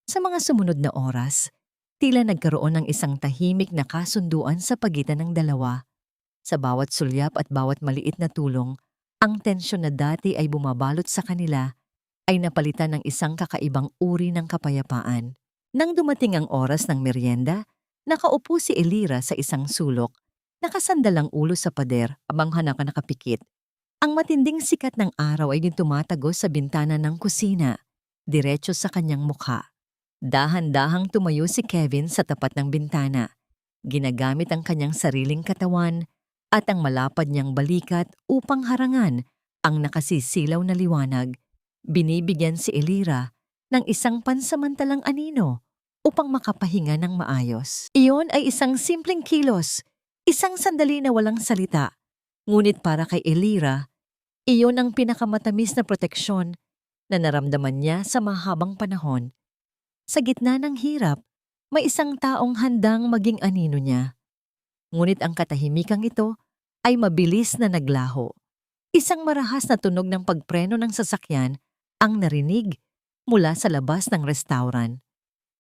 Sa mga sumunod na oras, tila nagkaroon ng isang tahimik na kasunduan sa pagitan ng dalawa. Sa bawat sulyap at bawat maliit na tulong, ang tensyon na dati ay bumabalot sa kanila ay napalitan ng isang kakaibang uri ng kapayapaan. Nang dumating ang oras ng merienda, nakaupo si Elira sa isang sulok, nakasandalang ulo sa pader habang nakapikit. Ang matinding sikat ng araw ay tumatagos sa bintana ng kusina, diretso sa kanyang mukha. Dahan-dahang tumayo si Kevin sa tapat ng bintana, ginagamit ang kanyang sariling katawan at ang malapad niyang balikat upang harangan ang nakasisilaw na liwanag. Binibigyan si Elira ng isang pansamantalang anino upang makapahinga ng maayos. Iyon ay isang simpleng kilos, isang sandali na walang salita. Ngunit para kay Elira, iyon ang pinakamatamis na proteksyon na naramdaman niya sa mahabang panahon. Sa gitna ng hirap, may isang taong handang maging anino niya. Ngunit ang katahimikang ito ay mabilis na naglaho. Isang marahas na tunog ng pagpreno ng sasakyan ang narinig mula sa labas ng restaurant.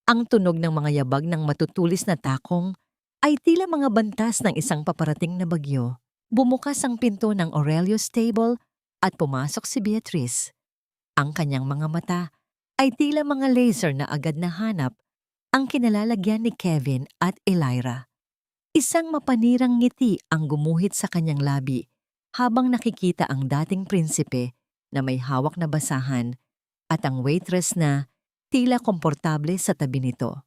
Ang tunog ng mga yabag ng matutulis na takong ay tila mga bantas ng isang paparating na bagyo. Bumukas ang pinto ng Aurelio's table at pumasok si Beatrice. Ang kanyang mga mata ay tila mga laser na agad nahanap ang kinalalagyan ni Kevin at Elira. Isang mapanirang ngiti ang gumuhit sa kanyang labi habang nakikita ang dating prinsipe na may hawak na basahan at ang waitress na tila komportable sa tabi nito.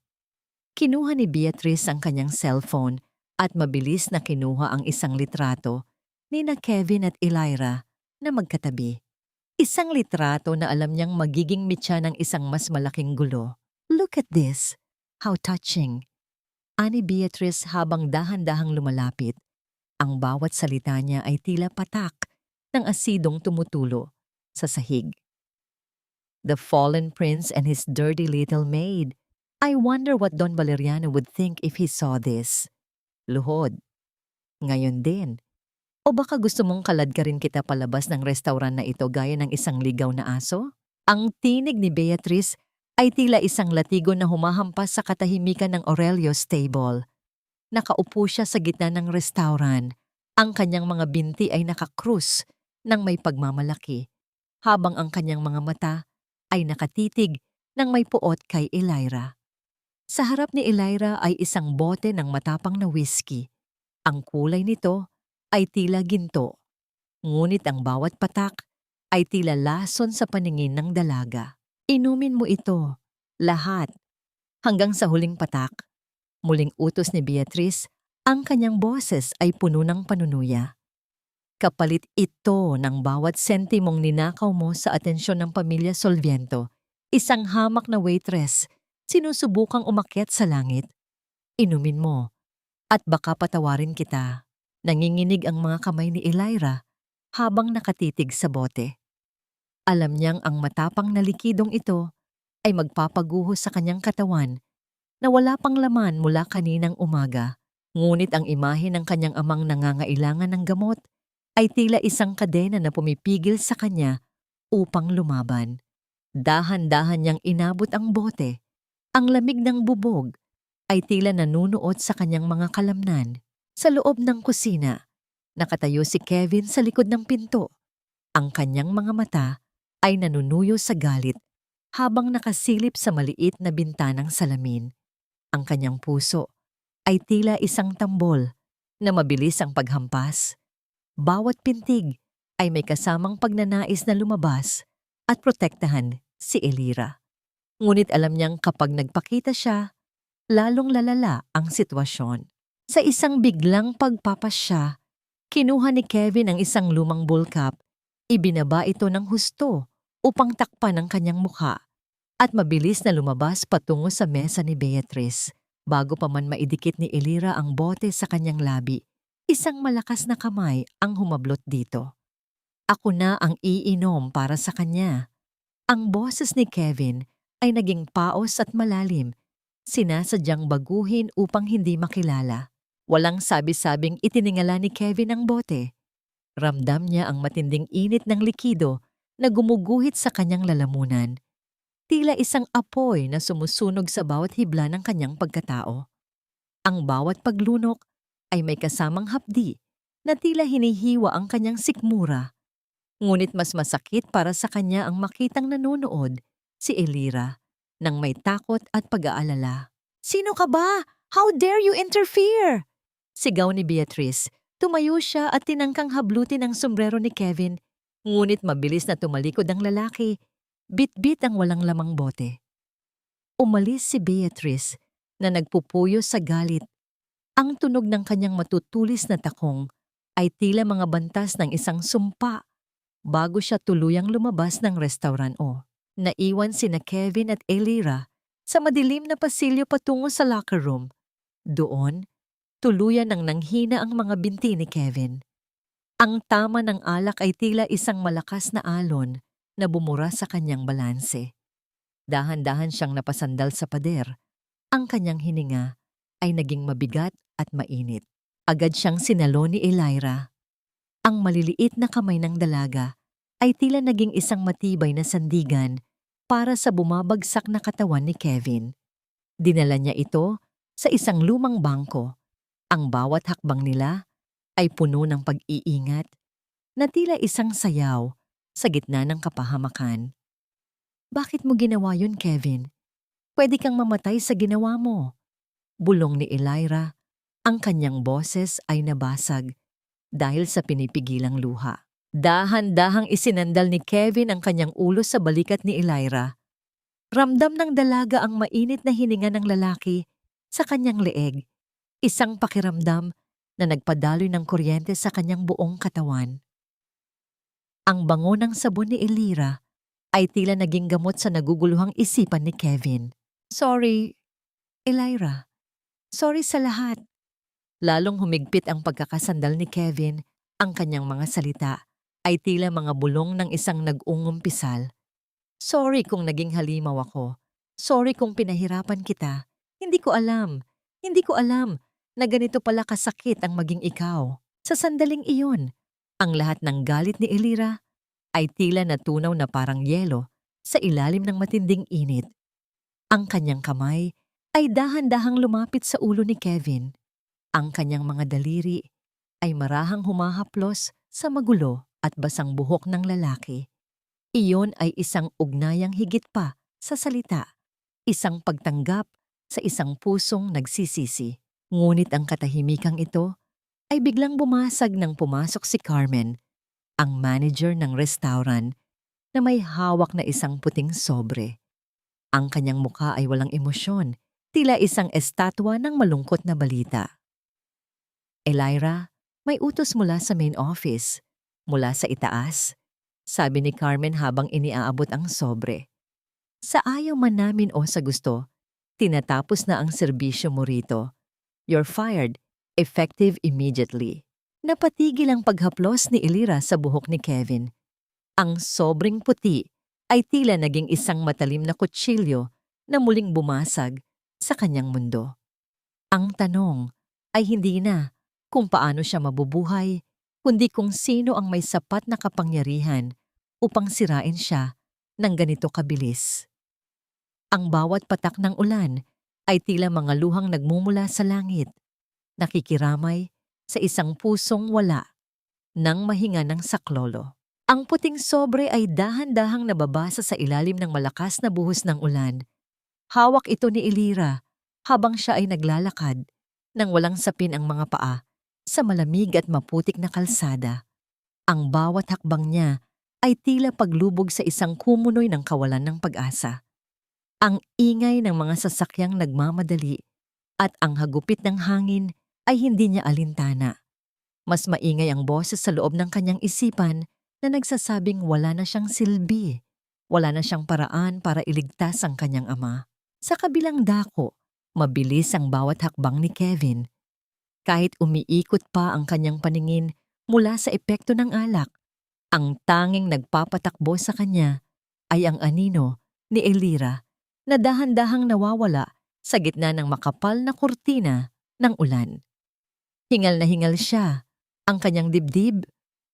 Kinuha ni Beatrice ang kanyang cellphone at mabilis na kinuha ang isang litrato ni na Kevin at Elira na magkatabi. Isang litrato na alam niyang magiging mitya ng isang mas malaking gulo. Look at this. How touching. Ani Beatrice habang dahan-dahang lumalapit. Ang bawat salita niya ay tila patak ng asidong tumutulo sa sahig. The fallen prince and his dirty little maid. I wonder what Don Valeriano would think if he saw this. Luhod. Ngayon din. O baka gusto mong kaladkarin kita palabas ng restaurant na ito gaya ng isang ligaw na aso? Ang tinig ni Beatrice ay tila isang latigo na humahampas sa katahimikan ng Aurelio's table. Nakaupo siya sa gitna ng restaurant. Ang kanyang mga binti ay nakakrus ng may pagmamalaki, habang ang kanyang mga mata ay nakatitig ng may puot kay Elira. Sa harap ni Elira ay isang bote ng matapang na whiskey. Ang kulay nito ay tila ginto, ngunit ang bawat patak ay tila lason sa paningin ng dalaga. Inumin mo ito, lahat, hanggang sa huling patak. Muling utos ni Beatrice, ang kanyang boses ay puno ng panunuya. Kapalit ito ng bawat sentimong ninakaw mo sa atensyon ng pamilya Solviento, isang hamak na waitress, sinusubukang umakyat sa langit. Inumin mo, at baka patawarin kita. Nanginginig ang mga kamay ni Elira habang nakatitig sa bote. Alam niyang ang matapang na likidong ito ay magpapaguho sa kanyang katawan na wala pang laman mula kaninang umaga. Ngunit ang imahe ng kanyang amang nangangailangan ng gamot ay tila isang kadena na pumipigil sa kanya upang lumaban. Dahan-dahan niyang inabot ang bote. Ang lamig ng bubog ay tila nanunuot sa kanyang mga kalamnan. Sa loob ng kusina, nakatayo si Kevin sa likod ng pinto. Ang kanyang mga mata ay nanunuyo sa galit habang nakasilip sa maliit na bintanang salamin. Ang kanyang puso ay tila isang tambol na mabilis ang paghampas. Bawat pintig ay may kasamang pagnanais na lumabas at protektahan si Elira. Ngunit alam niyang kapag nagpakita siya, lalong lalala ang sitwasyon. Sa isang biglang pagpapasya, kinuha ni Kevin ang isang lumang bullcup, ibinaba ito ng husto upang takpan ang kanyang mukha at mabilis na lumabas patungo sa mesa ni Beatrice. Bago pa man maidikit ni Elira ang bote sa kanyang labi, isang malakas na kamay ang humablot dito. Ako na ang iinom para sa kanya. Ang boses ni Kevin ay naging paos at malalim, sinasadyang baguhin upang hindi makilala. Walang sabi-sabing itiningala ni Kevin ang bote. Ramdam niya ang matinding init ng likido na gumuguhit sa kanyang lalamunan. Tila isang apoy na sumusunog sa bawat hibla ng kanyang pagkatao. Ang bawat paglunok ay may kasamang hapdi na tila hinihiwa ang kanyang sikmura. Ngunit mas masakit para sa kanya ang makitang nanonood, si Elira, nang may takot at pag-aalala. "Sino ka ba? How dare you interfere?" Sigaw ni Beatrice. Tumayo siya at tinangkang hablutin ang sombrero ni Kevin, ngunit mabilis na tumalikod ang lalaki. Bit-bit ang walang lamang bote. Umalis si Beatrice na nagpupuyo sa galit. Ang tunog ng kanyang matutulis na takong ay tila mga bantas ng isang sumpa. Bago siya tuluyang lumabas ng restaurant naiwan sina Kevin at Elira sa madilim na pasilyo patungo sa locker room. Doon, tuluyan nang nanghina ang mga binti ni Kevin. Ang tama ng alak ay tila isang malakas na alon na bumura sa kanyang balanse. Dahan-dahan siyang napasandal sa pader. Ang kanyang hininga ay naging mabigat at mainit. Agad siyang sinalo ni Elira. Ang maliliit na kamay ng dalaga ay tila naging isang matibay na sandigan para sa bumabagsak na katawan ni Kevin. Dinala niya ito sa isang lumang bangko. Ang bawat hakbang nila ay puno ng pag-iingat na tila isang sayaw sa gitna ng kapahamakan. "Bakit mo ginawa yun, Kevin? Pwede kang mamatay sa ginawa mo." Bulong ni Elira. Ang kanyang boses ay nabasag dahil sa pinipigilang luha. Dahan-dahang isinandal ni Kevin ang kanyang ulo sa balikat ni Elira. Ramdam ng dalaga ang mainit na hininga ng lalaki sa kanyang leeg. Isang pakiramdam na nagpadaloy ng kuryente sa kanyang buong katawan. Ang bango ng sabon ni Elira ay tila naging gamot sa naguguluhang isipan ni Kevin. "Sorry, Elira. Sorry sa lahat." Lalong humigpit ang pagkakasandal ni Kevin. Ang kanyang mga salita ay tila mga bulong ng isang nag-ungumpisal. "Sorry kung naging halimaw ako. Sorry kung pinahirapan kita. Hindi ko alam na ganito pala kasakit ang maging ikaw." Sa sandaling iyon, ang lahat ng galit ni Elira ay tila natunaw na parang yelo sa ilalim ng matinding init. Ang kanyang kamay ay dahan-dahang lumapit sa ulo ni Kevin. Ang kanyang mga daliri ay marahang humahaplos sa magulo at basang buhok ng lalaki. Iyon ay isang ugnayang higit pa sa salita, isang pagtanggap sa isang pusong nagsisisi. Ngunit ang katahimikang ito ay biglang bumasag nang pumasok si Carmen, ang manager ng restaurant, na may hawak na isang puting sobre. Ang kanyang mukha ay walang emosyon, tila isang estatwa ng malungkot na balita. "Elira, may utos mula sa main office, mula sa itaas," sabi ni Carmen habang iniaabot ang sobre. "Sa ayaw man namin o sa gusto, tinatapos na ang serbisyo mo rito. You're fired, effective immediately." Napatigil ang paghaplos ni Elira sa buhok ni Kevin. Ang sobrang puti ay tila naging isang matalim na kutsilyo na muling bumasag sa kanyang mundo. Ang tanong ay hindi na kung paano siya mabubuhay, kundi kung sino ang may sapat na kapangyarihan upang sirain siya ng ganito kabilis. Ang bawat patak ng ulan ay tila mga luhang nagmumula sa langit, nakikiramay sa isang pusong wala nang mahinga ng saklolo. Ang puting sobre ay dahan-dahang nababasa sa ilalim ng malakas na buhos ng ulan. Hawak ito ni Elira habang siya ay naglalakad nang walang sapin ang mga paa sa malamig at maputik na kalsada. Ang bawat hakbang niya ay tila paglubog sa isang kumunoy ng kawalan ng pag-asa. Ang ingay ng mga sasakyang nagmamadali at ang hagupit ng hangin ay hindi niya alintana. Mas maingay ang boses sa loob ng kanyang isipan na nagsasabing wala na siyang silbi, wala na siyang paraan para iligtas ang kanyang ama. Sa kabilang dako, mabilis ang bawat hakbang ni Kevin. Kahit umiikot pa ang kanyang paningin mula sa epekto ng alak, Ang tanging nagpapatakbo sa kanya ay ang anino ni Elira na dahan-dahang nawawala sa gitna ng makapal na kurtina ng ulan. Hingal na hingal siya. Ang kanyang dibdib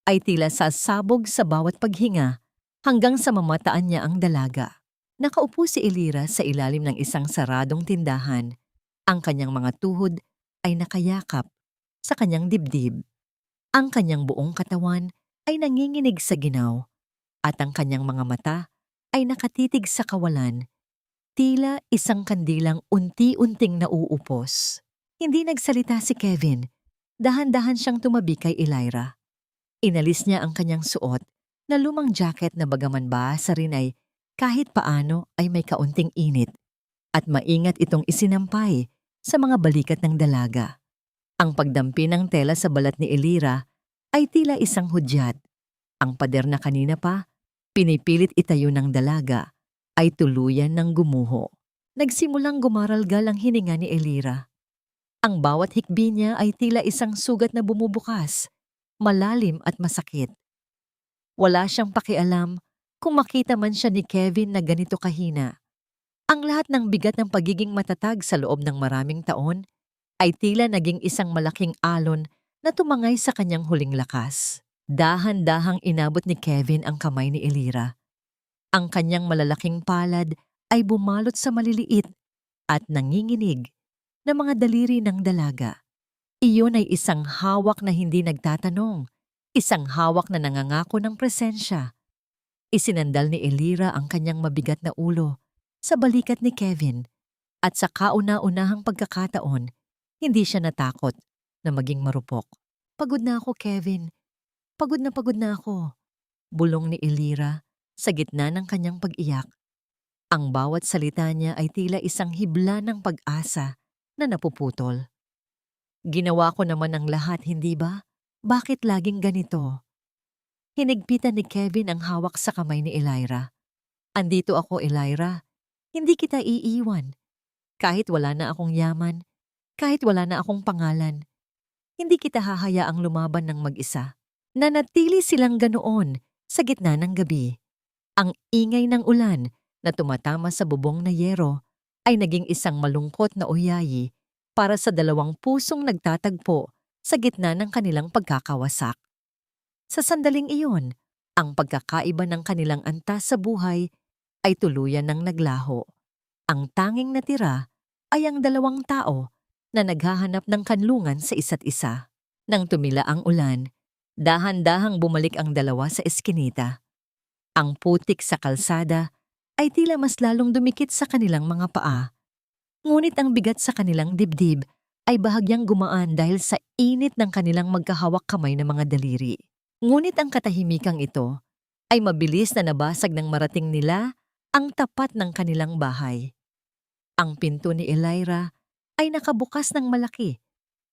ay tila sasabog sa bawat paghinga hanggang sa mamataan niya ang dalaga. Nakaupo si Elira sa ilalim ng isang saradong tindahan. Ang kanyang mga tuhod ay nakayakap sa kanyang dibdib. Ang kanyang buong katawan ay nanginginig sa ginaw at ang kanyang mga mata ay nakatitig sa kawalan, tila isang kandilang unti-unting nauupos. Hindi nagsalita si Kevin. Dahan-dahan siyang tumabi kay Elira. Inalis niya ang kanyang suot na lumang jacket na bagaman basa rin ay kahit paano ay may kaunting init at maingat itong isinampay sa mga balikat ng dalaga. Ang pagdampi ng tela sa balat ni Elira ay tila isang hudyat. Ang pader na kanina pa, pinipilit itayo ng dalaga, ay tuluyan ng gumuho. Nagsimulang gumaralgal ang hininga ni Elira. Ang bawat hikbi niya ay tila isang sugat na bumubukas, malalim at masakit. Wala siyang pakialam kung makita man siya ni Kevin na ganito kahina. Ang lahat ng bigat ng pagiging matatag sa loob ng maraming taon ay tila naging isang malaking alon na tumangay sa kanyang huling lakas. Dahan-dahang inabot ni Kevin ang kamay ni Elira. Ang kanyang malalaking palad ay bumalot sa maliliit at nanginginig na mga daliri ng dalaga. Iyon ay isang hawak na hindi nagtatanong, isang hawak na nangangako ng presensya. Isinandal ni Elira ang kanyang mabigat na ulo sa balikat ni Kevin at sa kauna-unahang pagkakataon, hindi siya natakot na maging marupok. Pagod na ako, Kevin. Pagod na ako. Bulong ni Elira sa gitna ng kanyang pag-iyak. Ang bawat salita niya ay tila isang hibla ng pag-asa na napuputol. Ginawa ko naman ang lahat, hindi ba? Bakit laging ganito? Hinigpitan ni Kevin ang hawak sa kamay ni Elira. Andito ako, Elira. Hindi kita iiwan. Kahit wala na akong yaman, kahit wala na akong pangalan, hindi kita hahayaang lumaban ng mag-isa. Nanatili silang ganoon sa gitna ng gabi. Ang ingay ng ulan na tumatama sa bubong na yero ay naging isang malungkot na uyayi para sa dalawang pusong nagtatagpo sa gitna ng kanilang pagkakawasak. Sa sandaling iyon, ang pagkakaiba ng kanilang antas sa buhay ay tuluyan ng naglaho. Ang tanging natira ay ang dalawang tao na naghahanap ng kanlungan sa isa't isa. Nang tumila ang ulan, dahan-dahang bumalik ang dalawa sa eskinita. Ang putik sa kalsada ay tila mas lalong dumikit sa kanilang mga paa. Ngunit ang bigat sa kanilang dibdib ay bahagyang gumaan dahil sa init ng kanilang magkahawak kamay na mga daliri. Ngunit ang katahimikang ito ay mabilis na nabasag ng marating nila ang tapat ng kanilang bahay. Ang pinto ni Elira ay nakabukas ng malaki,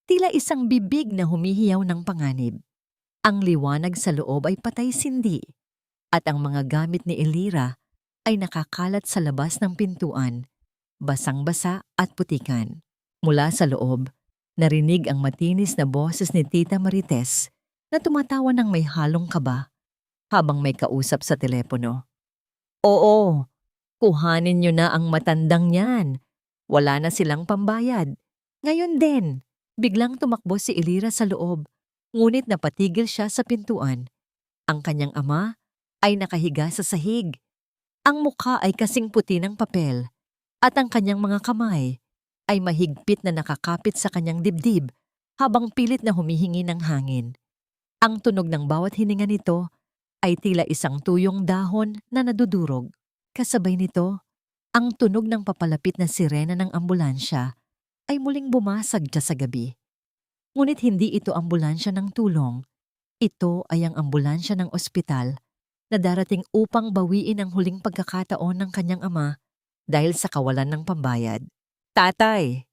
tila isang bibig na humihiyaw ng panganib. Ang liwanag sa loob ay patay-sindi at ang mga gamit ni Elira ay nakakalat sa labas ng pintuan, basang-basa at putikan. Mula sa loob, narinig ang matinis na boses ni Tita Marites na tumatawa ng may halong kaba habang may kausap sa telepono. Oo, kuhanin niyo na ang matandang yan. Wala na silang pambayad. Ngayon din, biglang tumakbo si Elira sa loob, ngunit napatigil siya sa pintuan. Ang kanyang ama ay nakahiga sa sahig. Ang mukha ay kasing puti ng papel at ang kanyang mga kamay ay mahigpit na nakakapit sa kanyang dibdib habang pilit na humihingi ng hangin. Ang tunog ng bawat hininga nito ay tila isang tuyong dahon na nadudurog. Kasabay nito, ang tunog ng papalapit na sirena ng ambulansya ay muling bumasag dya sa gabi. Ngunit hindi ito ambulansya ng tulong. Ito ay ang ambulansya ng ospital na darating upang bawiin ang huling pagkakataon ng kanyang ama dahil sa kawalan ng pambayad. Tatay!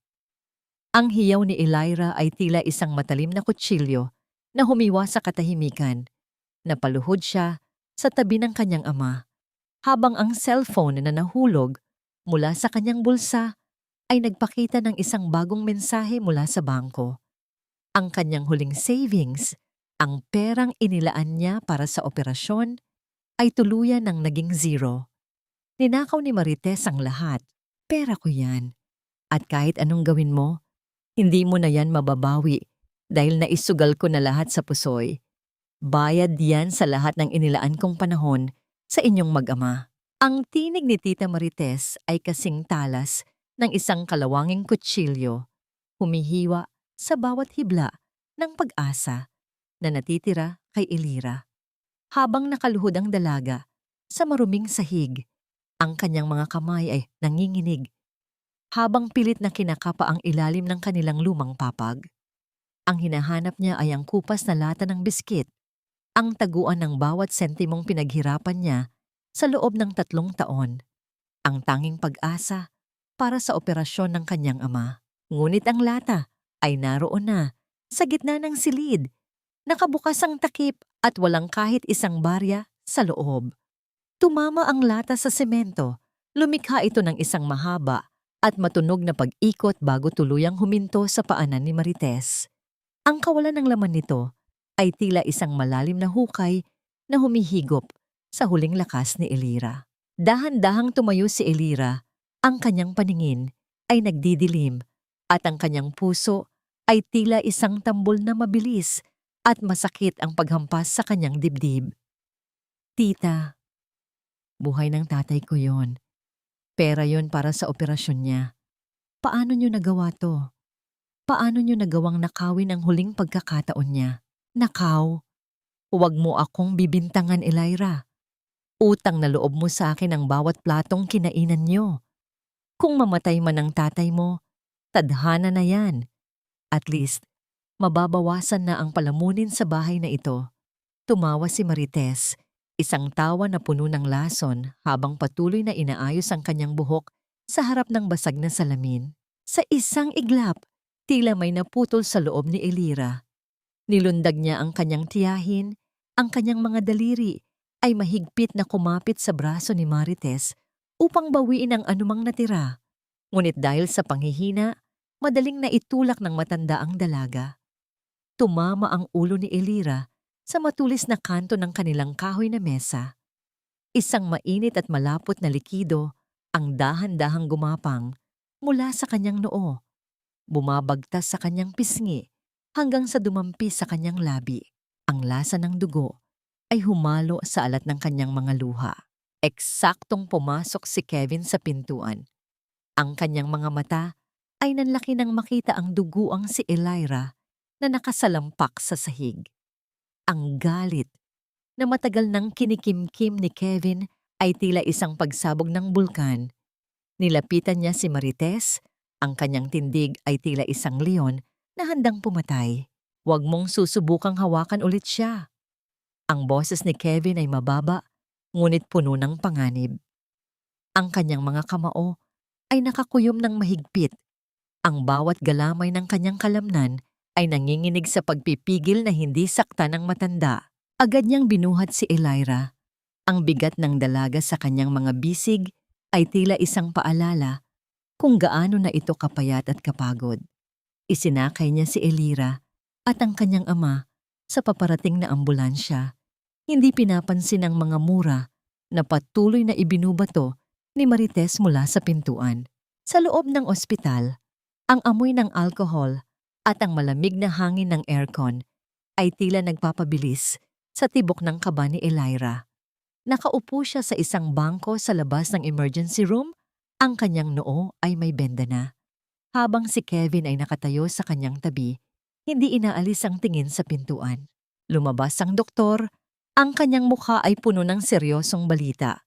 Ang hiyaw ni Elira ay tila isang matalim na kutsilyo na humiwa sa katahimikan. Napaluhod siya sa tabi ng kanyang ama, habang ang cellphone na nahulog mula sa kanyang bulsa ay nagpakita ng isang bagong mensahe mula sa bangko. Ang kanyang huling savings Ang perang inilaan niya para sa operasyon ay tuluyan ng naging zero. Ninakaw ni Marites ang lahat. Pera ko yan. At kahit anong gawin mo, hindi mo na yan mababawi dahil naisugal ko na lahat sa pusoy. Bayad yan sa lahat ng inilaan kong panahon sa inyong mag-ama. Ang tinig ni Tita Marites ay kasing talas ng isang kalawanging kutsilyo, humihiwa sa bawat hibla ng pag-asa na natitira kay Elira. Habang nakaluhod ang dalaga sa maruming sahig, ang kanyang mga kamay ay nanginginig. Habang pilit na kinakapa ang ilalim ng kanilang lumang papag, ang hinahanap niya ay ang kupas na lata ng biskit, ang taguan ng bawat sentimong pinaghirapan niya sa loob ng 3 taon, ang tanging pag-asa para sa operasyon ng kanyang ama. Ngunit ang lata ay naroon na sa gitna ng silid, nakabukas ang takip at walang kahit isang barya sa loob. Tumama ang lata sa semento, lumikha ito ng isang mahaba at matunog na pag-ikot bago tuluyang huminto sa paanan ni Marites. Ang kawalan ng laman nito ay tila isang malalim na hukay na humihigop sa huling lakas ni Elira. Dahan-dahang tumayo si Elira, ang kanyang paningin ay nagdidilim at ang kanyang puso ay tila isang tambol na mabilis at masakit ang paghampas sa kanyang dibdib. Tita, buhay ng tatay ko yon. Pera yon para sa operasyon niya. Paano niyo nagawa to? Paano niyo nagawang nakawin ang huling pagkakataon niya? Nakaw? Huwag mo akong bibintangan, Elira. Utang na loob mo sa akin ang bawat platong kinainan niyo. Kung mamatay man ang tatay mo, tadhana na yan. At least, mababawasan na ang palamunin sa bahay na ito. Tumawa si Marites, isang tawa na puno ng lason habang patuloy na inaayos ang kanyang buhok sa harap ng basag na salamin. Sa isang iglap, tila may naputol sa loob ni Elira. Nilundag niya ang kanyang tiyahin, ang kanyang mga daliri ay mahigpit na kumapit sa braso ni Marites upang bawiin ang anumang natira. Ngunit dahil sa panghihina, madaling naitulak ng matanda ang dalaga. Tumama ang ulo ni Elira sa matulis na kanto ng kanilang kahoy na mesa. Isang mainit at malapot na likido ang dahan-dahang gumapang mula sa kanyang noo, bumabagtas sa kanyang pisngi hanggang sa dumampi sa kanyang labi. Ang lasa ng dugo ay humalo sa alat ng kanyang mga luha. Eksaktong pumasok si Kevin sa pintuan. Ang kanyang mga mata ay nanlaki nang makita ang duguang si Elira na nakasalampak sa sahig. Ang galit na matagal nang kinikimkim ni Kevin ay tila isang pagsabog ng bulkan. Nilapitan niya si Marites, ang kanyang tindig ay tila isang leon na handang pumatay. Huwag mong susubukang hawakan ulit siya. Ang boses ni Kevin ay mababa, ngunit puno ng panganib. Ang kanyang mga kamao ay nakakuyom ng mahigpit. Ang bawat galamay ng kanyang kalamnan ay nanginginig sa pagpipigil na hindi sakta ng matanda. Agad niyang binuhat si Elira. Ang bigat ng dalaga sa kanyang mga bisig ay tila isang paalala kung gaano na ito kapayat at kapagod. Isinakay niya si Elira at ang kanyang ama sa paparating na ambulansya. Hindi pinapansin ang mga mura na patuloy na ibinubato ni Marites mula sa pintuan. Sa loob ng ospital, ang amoy ng alcohol at ang malamig na hangin ng aircon ay tila nagpapabilis sa tibok ng kaba ni Elira. Nakaupo siya sa isang bangko sa labas ng emergency room, ang kanyang noo ay may benda na. Habang si Kevin ay nakatayo sa kanyang tabi, hindi inaalis ang tingin sa pintuan. Lumabas ang doktor, ang kanyang mukha ay puno ng seryosong balita.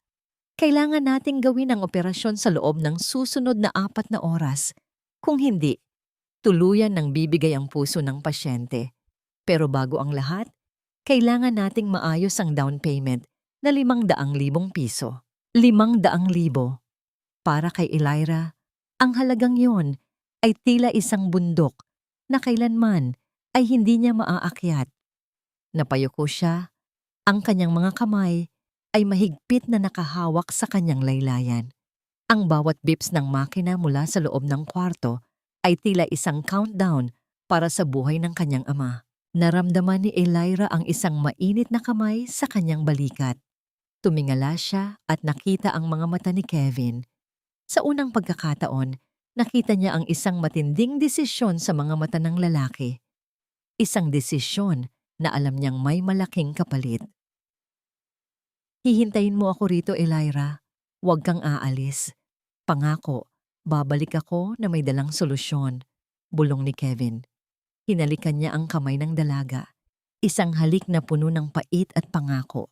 Kailangan nating gawin ang operasyon sa loob ng susunod na 4 na oras. Kung hindi, tuluyan ng bibigay ang puso ng pasyente. Pero bago ang lahat, kailangan nating maayos ang down payment na 500,000 piso. 500,000. Para kay Elira, ang halagang yon ay tila isang bundok na kailanman ay hindi niya maaakyat. Napayuko siya, ang kanyang mga kamay ay mahigpit na nakahawak sa kanyang laylayan. Ang bawat bips ng makina mula sa loob ng kwarto ay tila isang countdown para sa buhay ng kanyang ama. Naramdaman ni Elira ang isang mainit na kamay sa kanyang balikat. Tumingala siya at nakita ang mga mata ni Kevin. Sa unang pagkakataon, nakita niya ang isang matinding desisyon sa mga mata ng lalaki. Isang desisyon na alam niyang may malaking kapalit. Hihintayin mo ako rito, Elira. Huwag kang aalis. Pangako, babalik ako na may dalang solusyon. Bulong ni Kevin. Hinalikan niya ang kamay ng dalaga. Isang halik na puno ng pait at pangako.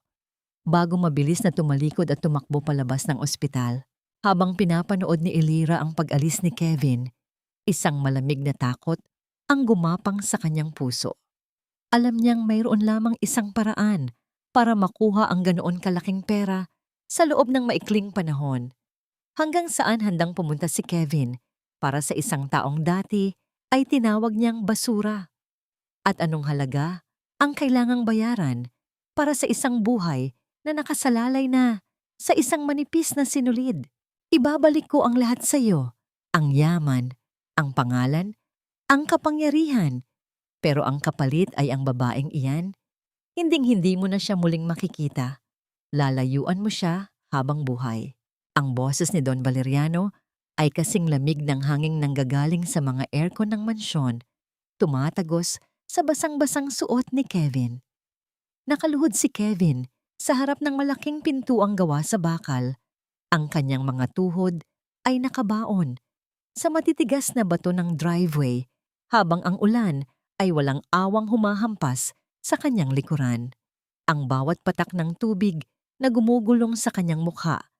Bago mabilis na tumalikod at tumakbo palabas ng ospital. Habang pinapanood ni Elira ang pag-alis ni Kevin, isang malamig na takot ang gumapang sa kanyang puso. Alam niyang mayroon lamang isang paraan para makuha ang ganoon kalaking pera sa loob ng maikling panahon. Hanggang saan handang pumunta si Kevin para sa isang taong dati ay tinawag niyang basura. At anong halaga ang kailangang bayaran para sa isang buhay na nakasalalay na sa isang manipis na sinulid. Ibabalik ko ang lahat sa iyo, ang yaman, ang pangalan, ang kapangyarihan. Pero ang kapalit ay ang babaeng iyan. Hinding-hindi mo na siya muling makikita. Lalayuan mo siya habang buhay. Ang boses ni Don Valeriano ay kasing lamig ng hanging nanggagaling sa mga aircon ng mansyon, tumatagos sa basang-basang suot ni Kevin. Nakaluhod si Kevin sa harap ng malaking pintuang gawa sa bakal. Ang kanyang mga tuhod ay nakabaon sa matitigas na bato ng driveway habang ang ulan ay walang awang humahampas sa kanyang likuran. Ang bawat patak ng tubig na gumugulong sa kanyang mukha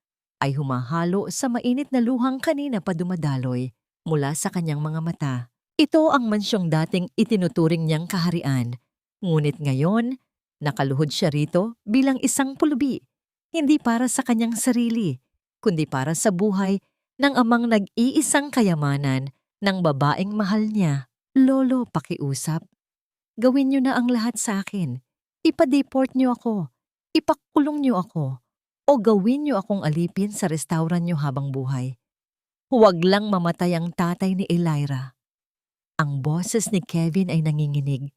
ay humahalo sa mainit na luhang kanina pa dumadaloy mula sa kanyang mga mata. Ito ang mansyong dating itinuturing niyang kaharian. Ngunit ngayon, nakaluhod siya rito bilang isang pulubi, hindi para sa kanyang sarili, kundi para sa buhay ng amang nag-iisang kayamanan ng babaeng mahal niya. Lolo, pakiusap. Gawin niyo na ang lahat sa akin. Ipa-deport niyo ako. Ipakulong niyo ako. O gawin niyo akong alipin sa restaurant niyo habang buhay. Huwag lang mamatay ang tatay ni Elira. Ang boses ni Kevin ay nanginginig.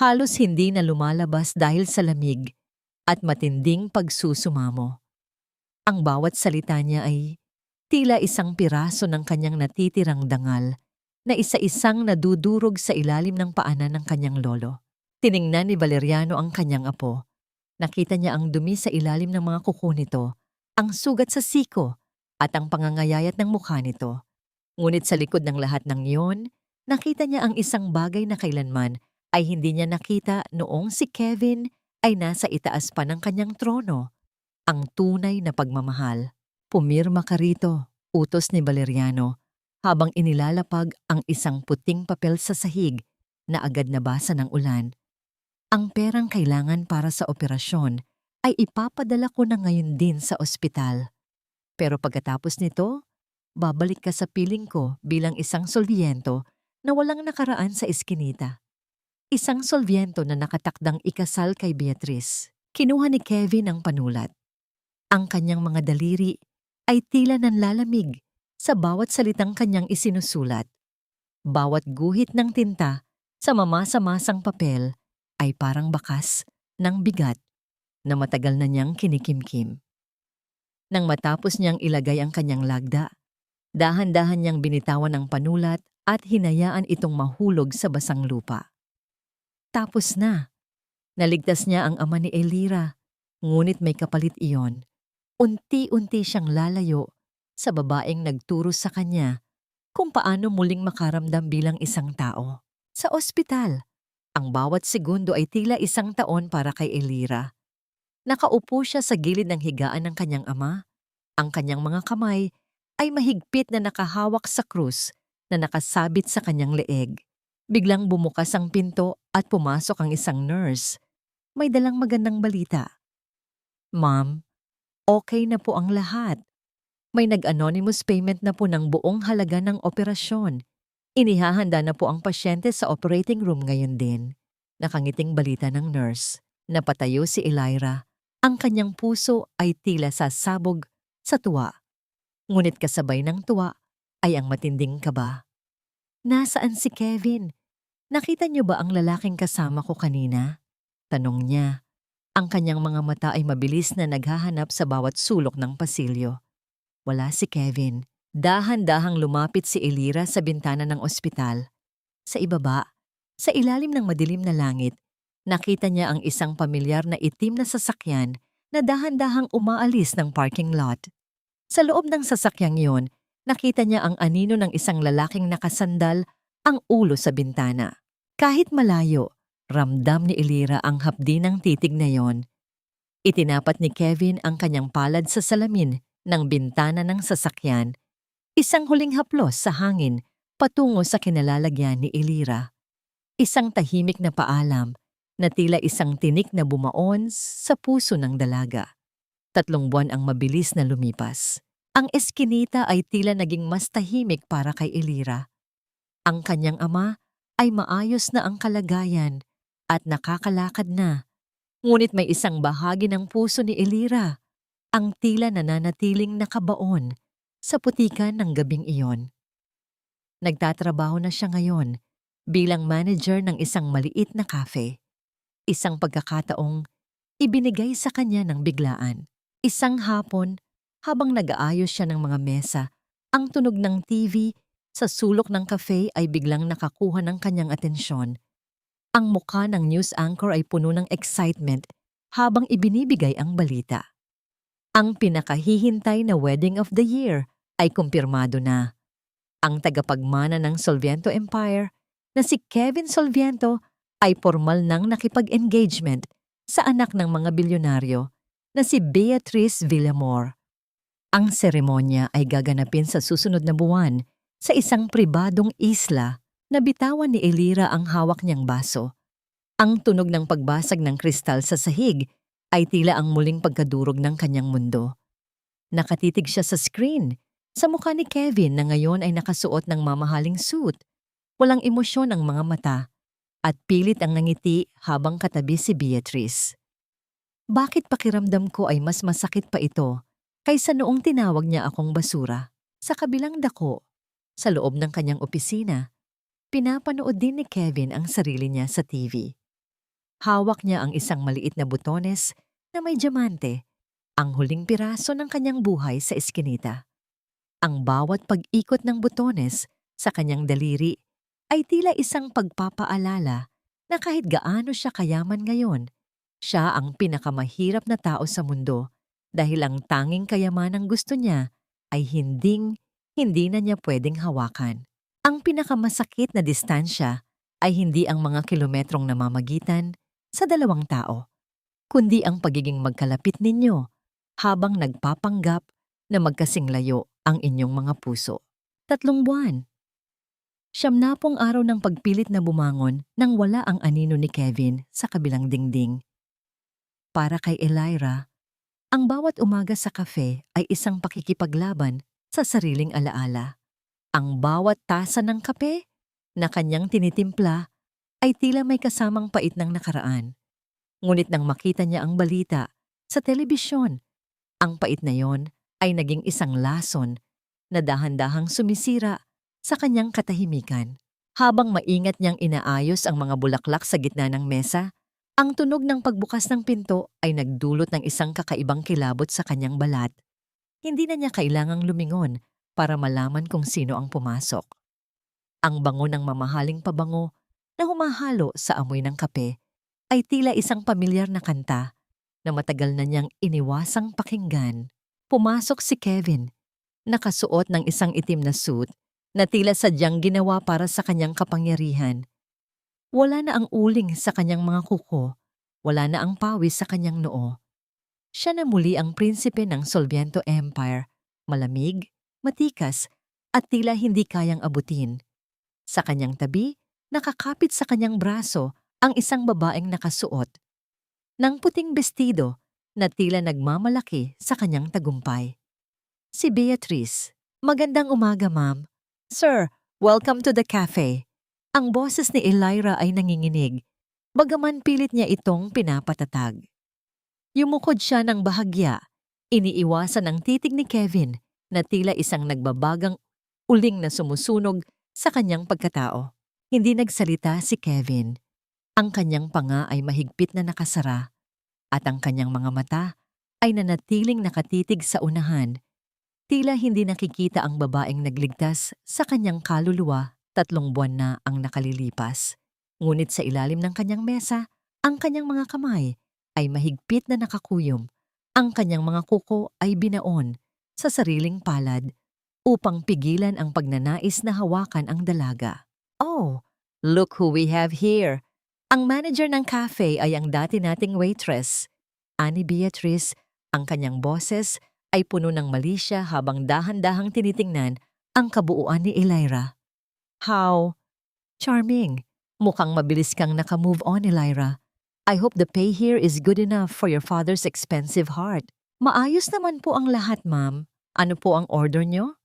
Halos hindi na lumalabas dahil sa lamig at matinding pagsusumamo. Ang bawat salita niya ay tila isang piraso ng kanyang natitirang dangal na isa-isang nadudurog sa ilalim ng paanan ng kanyang lolo. Tiningnan ni Valeriano ang kanyang apo. Nakita niya ang dumi sa ilalim ng mga kuko nito, ang sugat sa siko at ang pangangayayat ng mukha nito. Ngunit sa likod ng lahat ng iyon, nakita niya ang isang bagay na kailanman ay hindi niya nakita noong si Kevin ay nasa itaas pa ng kanyang trono. Ang tunay na pagmamahal. Pumirma ka rito, utos ni Valeriano, habang inilalapag ang isang puting papel sa sahig na agad nabasa ng ulan. Ang perang kailangan para sa operasyon ay ipapadala ko na ngayon din sa ospital. Pero pagkatapos nito, babalik ka sa piling ko bilang isang solbyento na walang nakaraan sa iskinita. Isang solbyento na nakatakdang ikasal kay Beatrice. Kinuha ni Kevin ang panulat. Ang kanyang mga daliri ay tila nanlalamig sa bawat salitang kanyang isinusulat. Bawat guhit ng tinta sa mamasa-masang papel ay parang bakas ng bigat na matagal na niyang kinikimkim. Nang matapos niyang ilagay ang kanyang lagda, dahan-dahan niyang binitawan ang panulat at hinayaan itong mahulog sa basang lupa. Tapos na. Naligtas niya ang ama ni Elira, ngunit may kapalit iyon. Unti-unti siyang lalayo sa babaeng nagturo sa kanya kung paano muling makaramdam bilang isang tao. Sa ospital, ang bawat segundo ay tila isang taon para kay Elira. Nakaupo siya sa gilid ng higaan ng kanyang ama. Ang kanyang mga kamay ay mahigpit na nakahawak sa krus na nakasabit sa kanyang leeg. Biglang bumukas ang pinto at pumasok ang isang nurse. May dalang magandang balita. Ma'am, okay na po ang lahat. May nag-anonymous payment na po ng buong halaga ng operasyon. Inihahanda na po ang pasyente sa operating room ngayon din. Nakangiting balita ng nurse. Napatayo si Elira. Ang kanyang puso ay tila sasabog sa tuwa. Ngunit kasabay ng tuwa ay ang matinding kaba. Nasaan si Kevin? Nakita niyo ba ang lalaking kasama ko kanina? Tanong niya. Ang kanyang mga mata ay mabilis na naghahanap sa bawat sulok ng pasilyo. Wala si Kevin. Dahan-dahang lumapit si Elira sa bintana ng ospital. Sa ibaba, sa ilalim ng madilim na langit, nakita niya ang isang pamilyar na itim na sasakyan na dahan-dahang umaalis ng parking lot. Sa loob ng sasakyang yon, nakita niya ang anino ng isang lalaking nakasandal ang ulo sa bintana. Kahit malayo, ramdam ni Elira ang hapdi ng titig na yon. Itinapat ni Kevin ang kanyang palad sa salamin ng bintana ng sasakyan, isang huling haplos sa hangin patungo sa kinalalagyan ni Elira. Isang tahimik na paalam na tila isang tinik na bumaon sa puso ng dalaga. 3 buwan ang mabilis na lumipas. Ang eskinita ay tila naging mas tahimik para kay Elira. Ang kanyang ama ay maayos na ang kalagayan at nakakalakad na. Ngunit may isang bahagi ng puso ni Elira, ang tila nananatiling nakabaon sa putikan ng gabing iyon. Nagtatrabaho na siya ngayon bilang manager ng isang maliit na cafe. Isang pagkakataong ibinigay sa kanya ng biglaan. Isang hapon, habang nag-aayos siya ng mga mesa, ang tunog ng TV sa sulok ng cafe ay biglang nakakuha ng kanyang atensyon. Ang mukha ng news anchor ay puno ng excitement habang ibinibigay ang balita. Ang pinakahihintay na wedding of the year ay kumpirmado na. Ang tagapagmana ng Solviento Empire na si Kevin Solviento ay formal nang nakipag-engagement sa anak ng mga bilyonaryo na si Beatrice Villamor. Ang seremonya ay gaganapin sa susunod na buwan sa isang pribadong isla na bitawan ni Elira ang hawak niyang baso. Ang tunog ng pagbasag ng kristal sa sahig ay tila ang muling pagkadurog ng kanyang mundo. Nakatitig siya sa screen, sa mukha ni Kevin na ngayon ay nakasuot ng mamahaling suit. Walang emosyon ang mga mata at pilit ang nangiti habang katabi si Beatrice. Bakit pakiramdam ko ay mas masakit pa ito kaysa noong tinawag niya akong basura? Sa kabilang dako, sa loob ng kanyang opisina, pinapanood din ni Kevin ang sarili niya sa TV. Hawak niya ang isang maliit na butones na may diamante, ang huling piraso ng kanyang buhay sa eskinita. Ang bawat pag-ikot ng butones sa kanyang daliri ay tila isang pagpapaalala na kahit gaano siya kayaman ngayon, siya ang pinakamahirap na tao sa mundo dahil ang tanging kayamanang gusto niya ay hindi na niya pwedeng hawakan. Ang pinakamasakit na distansya ay hindi ang mga kilometrong namamagitan sa dalawang tao, kundi ang pagiging magkalapit ninyo habang nagpapanggap na magkasing layo ang inyong mga puso. 3 buwan. 90 araw ng pagpilit na bumangon nang wala ang anino ni Kevin sa kabilang dingding. Para kay Elira, ang bawat umaga sa kafe ay isang pakikipaglaban sa sariling alaala. Ang bawat tasa ng kape na kanyang tinitimpla ay tila may kasamang pait ng nakaraan. Ngunit nang makita niya ang balita sa telebisyon, ang pait na yon ay naging isang lason na dahan-dahang sumisira sa kanyang katahimikan. Habang maingat niyang inaayos ang mga bulaklak sa gitna ng mesa, ang tunog ng pagbukas ng pinto ay nagdulot ng isang kakaibang kilabot sa kanyang balat. Hindi na niya kailangang lumingon para malaman kung sino ang pumasok. Ang bango ng mamahaling pabango na humahalo sa amoy ng kape ay tila isang pamilyar na kanta na matagal na niyang iniwasang pakinggan. Pumasok si Kevin, nakasuot ng isang itim na suit na tila sadyang ginawa para sa kanyang kapangyarihan. Wala na ang uling sa kanyang mga kuko, wala na ang pawis sa kanyang noo. Siya na muli ang prinsipe ng Solviento Empire, malamig, matikas, at tila hindi kayang abutin. Sa kanyang tabi, nakakapit sa kanyang braso ang isang babaeng nakasuot ng puting bestido na tila nagmamalaki sa kanyang tagumpay. Si Beatrice. Magandang umaga, ma'am. Sir, welcome to the cafe. Ang boses ni Elira ay nanginginig, bagaman pilit niya itong pinapatatag. Yumukod siya ng bahagya, iniiwasan ang titig ni Kevin na tila isang nagbabagang uling na sumusunog sa kanyang pagkatao. Hindi nagsalita si Kevin. Ang kanyang panga ay mahigpit na nakasara at ang kanyang mga mata ay nanatiling nakatitig sa unahan. Tila hindi nakikita ang babaeng nagligtas sa kanyang kaluluwa 3 buwan na ang nakalilipas. Ngunit sa ilalim ng kanyang mesa, ang kanyang mga kamay ay mahigpit na nakakuyom. Ang kanyang mga kuko ay binaon sa sariling palad upang pigilan ang pagnanais na hawakan ang dalaga. Oh, look who we have here! Ang manager ng cafe ay ang dati nating waitress, Ani Beatrice. Ang kanyang boses ay puno ng malisya habang dahan-dahang tinitingnan ang kabuuan ni Elira. How charming! Mukhang mabilis kang nakamove on, Elira. I hope the pay here is good enough for your father's expensive heart. Maayos naman po ang lahat, ma'am. Ano po ang order nyo?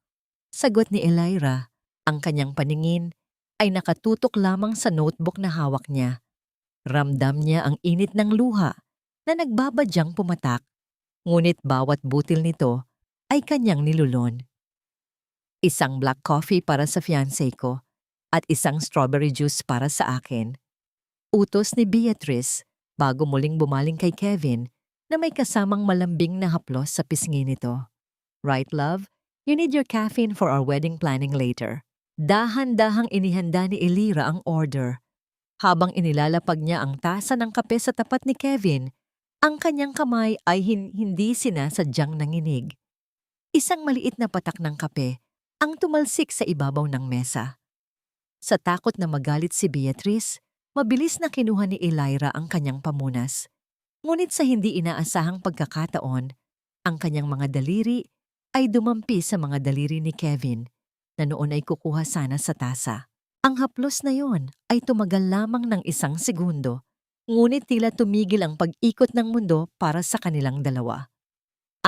Sagot ni Elira. Ang kanyang paningin ay nakatutok lamang sa notebook na hawak niya. Ramdam niya ang init ng luha na nagbabadyang pumatak, ngunit bawat butil nito ay kanyang nilulon. Isang black coffee para sa fiancé ko at isang strawberry juice para sa akin. Utos ni Beatrice bago muling bumaling kay Kevin na may kasamang malambing na haplos sa pisngi nito. Right, love? You need your caffeine for our wedding planning later. Dahan-dahang inihanda ni Elira ang order. Habang inilalapag niya ang tasa ng kape sa tapat ni Kevin, ang kanyang kamay ay hindi sinasadyang nanginig. Isang maliit na patak ng kape ang tumalsik sa ibabaw ng mesa. Sa takot na magalit si Beatrice, mabilis na kinuha ni Elira ang kanyang pamunas. Ngunit sa hindi inaasahang pagkakataon, ang kanyang mga daliri ay dumampi sa mga daliri ni Kevin na noon ay kukuha sana sa tasa. Ang haplos na yon ay tumagal lamang ng 1 segundo, ngunit tila tumigil ang pag-ikot ng mundo para sa kanilang dalawa.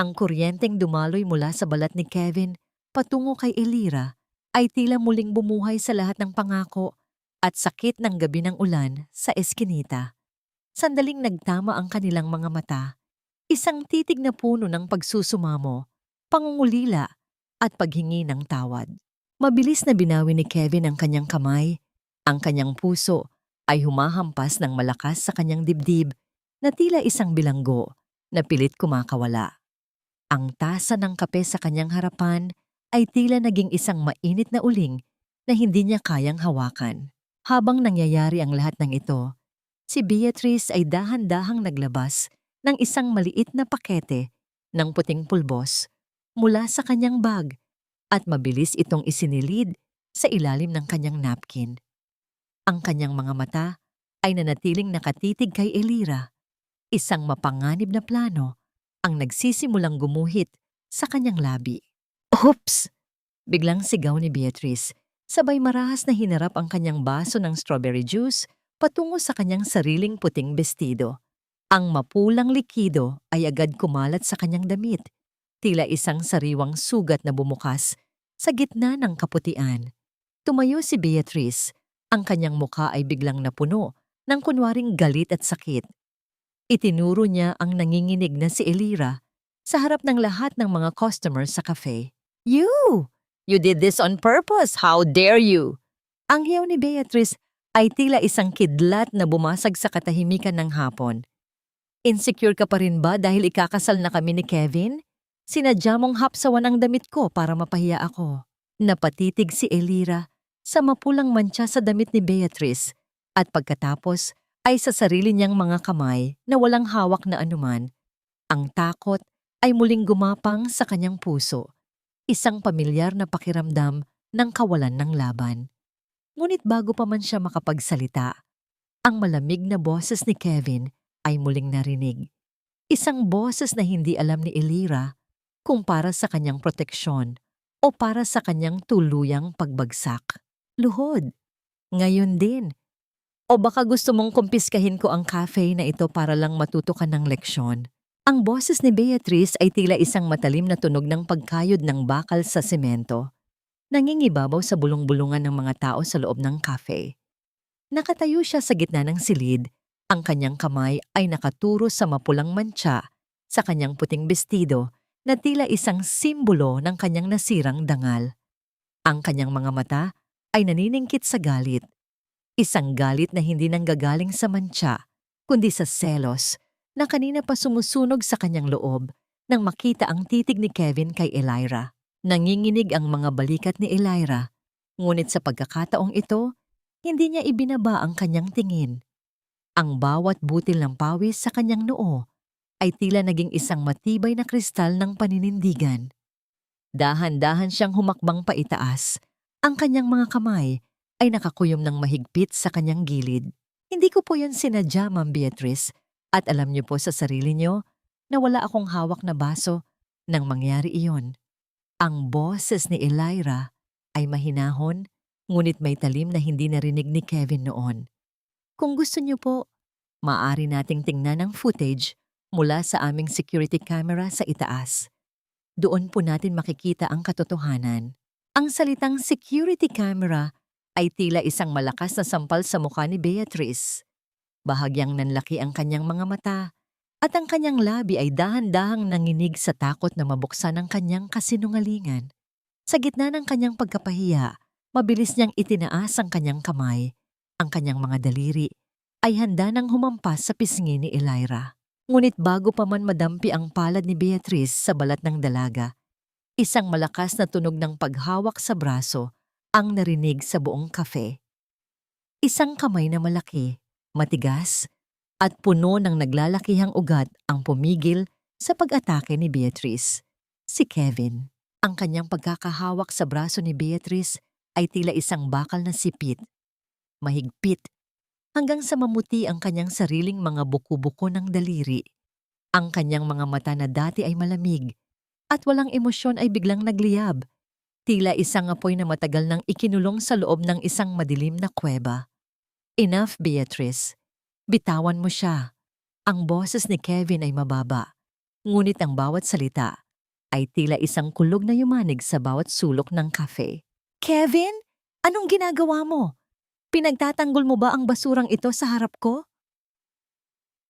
Ang kuryenteng dumaloy mula sa balat ni Kevin patungo kay Elira ay tila muling bumuhay sa lahat ng pangako at sakit ng gabi ng ulan sa eskinita. Sandaling nagtama ang kanilang mga mata, isang titig na puno ng pagsusumamo, pangungulila at paghingi ng tawad. Mabilis na binawi ni Kevin ang kanyang kamay. Ang kanyang puso ay humahampas ng malakas sa kanyang dibdib na tila isang bilanggo na pilit kumakawala. Ang tasa ng kape sa kanyang harapan ay tila naging isang mainit na uling na hindi niya kayang hawakan. Habang nangyayari ang lahat ng ito, si Beatrice ay dahan-dahang naglabas ng isang maliit na pakete ng puting pulbos mula sa kanyang bag at mabilis itong isinilid sa ilalim ng kanyang napkin. Ang kanyang mga mata ay nanatiling nakatitig kay Elira. Isang mapanganib na plano ang nagsisimulang gumuhit sa kanyang labi. Oops! Biglang sigaw ni Beatrice, sabay marahas na hinarap ang kanyang baso ng strawberry juice patungo sa kanyang sariling puting bestido. Ang mapulang likido ay agad kumalat sa kanyang damit, tila isang sariwang sugat na bumukas sa gitna ng kaputian. Tumayo si Beatrice, ang kanyang muka ay biglang napuno ng kunwaring galit at sakit. Itinuro niya ang nanginginig na si Elira sa harap ng lahat ng mga customers sa cafe. You! You did this on purpose! How dare you! Ang hiyaw ni Beatrice ay tila isang kidlat na bumasag sa katahimikan ng hapon. Insecure ka pa rin ba dahil ikakasal na kami ni Kevin? Sinadya mong hapsawan ang damit ko para mapahiya ako. Napatitig si Elira sa mapulang mantsa sa damit ni Beatrice at pagkatapos ay sa sarili niyang mga kamay na walang hawak na anuman. Ang takot ay muling gumapang sa kanyang puso. Isang pamilyar na pakiramdam ng kawalan ng laban. Ngunit bago pa man siya makapagsalita, ang malamig na boses ni Kevin ay muling narinig. Isang boses na hindi alam ni Elira kung para sa kanyang proteksyon o para sa kanyang tuluyang pagbagsak. Luhod. Ngayon din. O baka gusto mong kumpiskahin ko ang cafe na ito para lang matuto ka ng leksyon. Ang boses ni Beatrice ay tila isang matalim na tunog ng pagkayod ng bakal sa semento. Nangingibabaw sa bulong-bulungan ng mga tao sa loob ng cafe. Nakatayo siya sa gitna ng silid. Ang kanyang kamay ay nakaturo sa mapulang mantsa sa kanyang puting bestido na tila isang simbolo ng kanyang nasirang dangal. Ang kanyang mga mata ay naniningkit sa galit. Isang galit na hindi nanggagaling sa mantsa, kundi sa selos na kanina pa sumusunog sa kanyang loob nang makita ang titig ni Kevin kay Elira. Nanginginig ang mga balikat ni Elira, ngunit sa pagkakataong ito, hindi niya ibinaba ang kanyang tingin. Ang bawat butil ng pawis sa kanyang noo ay tila naging isang matibay na kristal ng paninindigan. Dahan-dahan siyang humakbang paitaas. Ang kanyang mga kamay ay nakakuyom ng mahigpit sa kanyang gilid. Hindi ko po yan sinadya, Ma'am Beatrice, at alam niyo po sa sarili niyo na wala akong hawak na baso nang mangyari iyon. Ang boses ni Elira ay mahinahon, ngunit may talim na hindi narinig ni Kevin noon. Kung gusto niyo po, maaari nating tingnan ang footage mula sa aming security camera sa itaas. Doon po natin makikita ang katotohanan. Ang salitang security camera ay tila isang malakas na sampal sa mukha ni Beatrice. Bahagyang nanlaki ang kanyang mga mata at ang kanyang labi ay dahan-dahang nanginig sa takot na mabuksan ang kanyang kasinungalingan. Sa gitna ng kanyang pagkapahiya, mabilis niyang itinaas ang kanyang kamay. Ang kanyang mga daliri ay handa nang humampas sa pisngi ni Elira. Ngunit bago pa man madampi ang palad ni Beatrice sa balat ng dalaga, isang malakas na tunog ng paghawak sa braso ang narinig sa buong kafe. Isang kamay na malaki, matigas, at puno ng naglalakihang ugat ang pumigil sa pag-atake ni Beatrice. Si Kevin. Ang kanyang pagkakahawak sa braso ni Beatrice ay tila isang bakal na sipit. Mahigpit, hanggang sa mamuti ang kanyang sariling mga buko-buko ng daliri. Ang kanyang mga mata na dati ay malamig at walang emosyon ay biglang nagliyab. Tila isang apoy na matagal nang ikinulong sa loob ng isang madilim na kuweba. Enough, Beatrice. Bitawan mo siya. Ang boses ni Kevin ay mababa, ngunit ang bawat salita ay tila isang kulog na yumanig sa bawat sulok ng kafe. Kevin? Anong ginagawa mo? Pinagtatanggol mo ba ang basurang ito sa harap ko?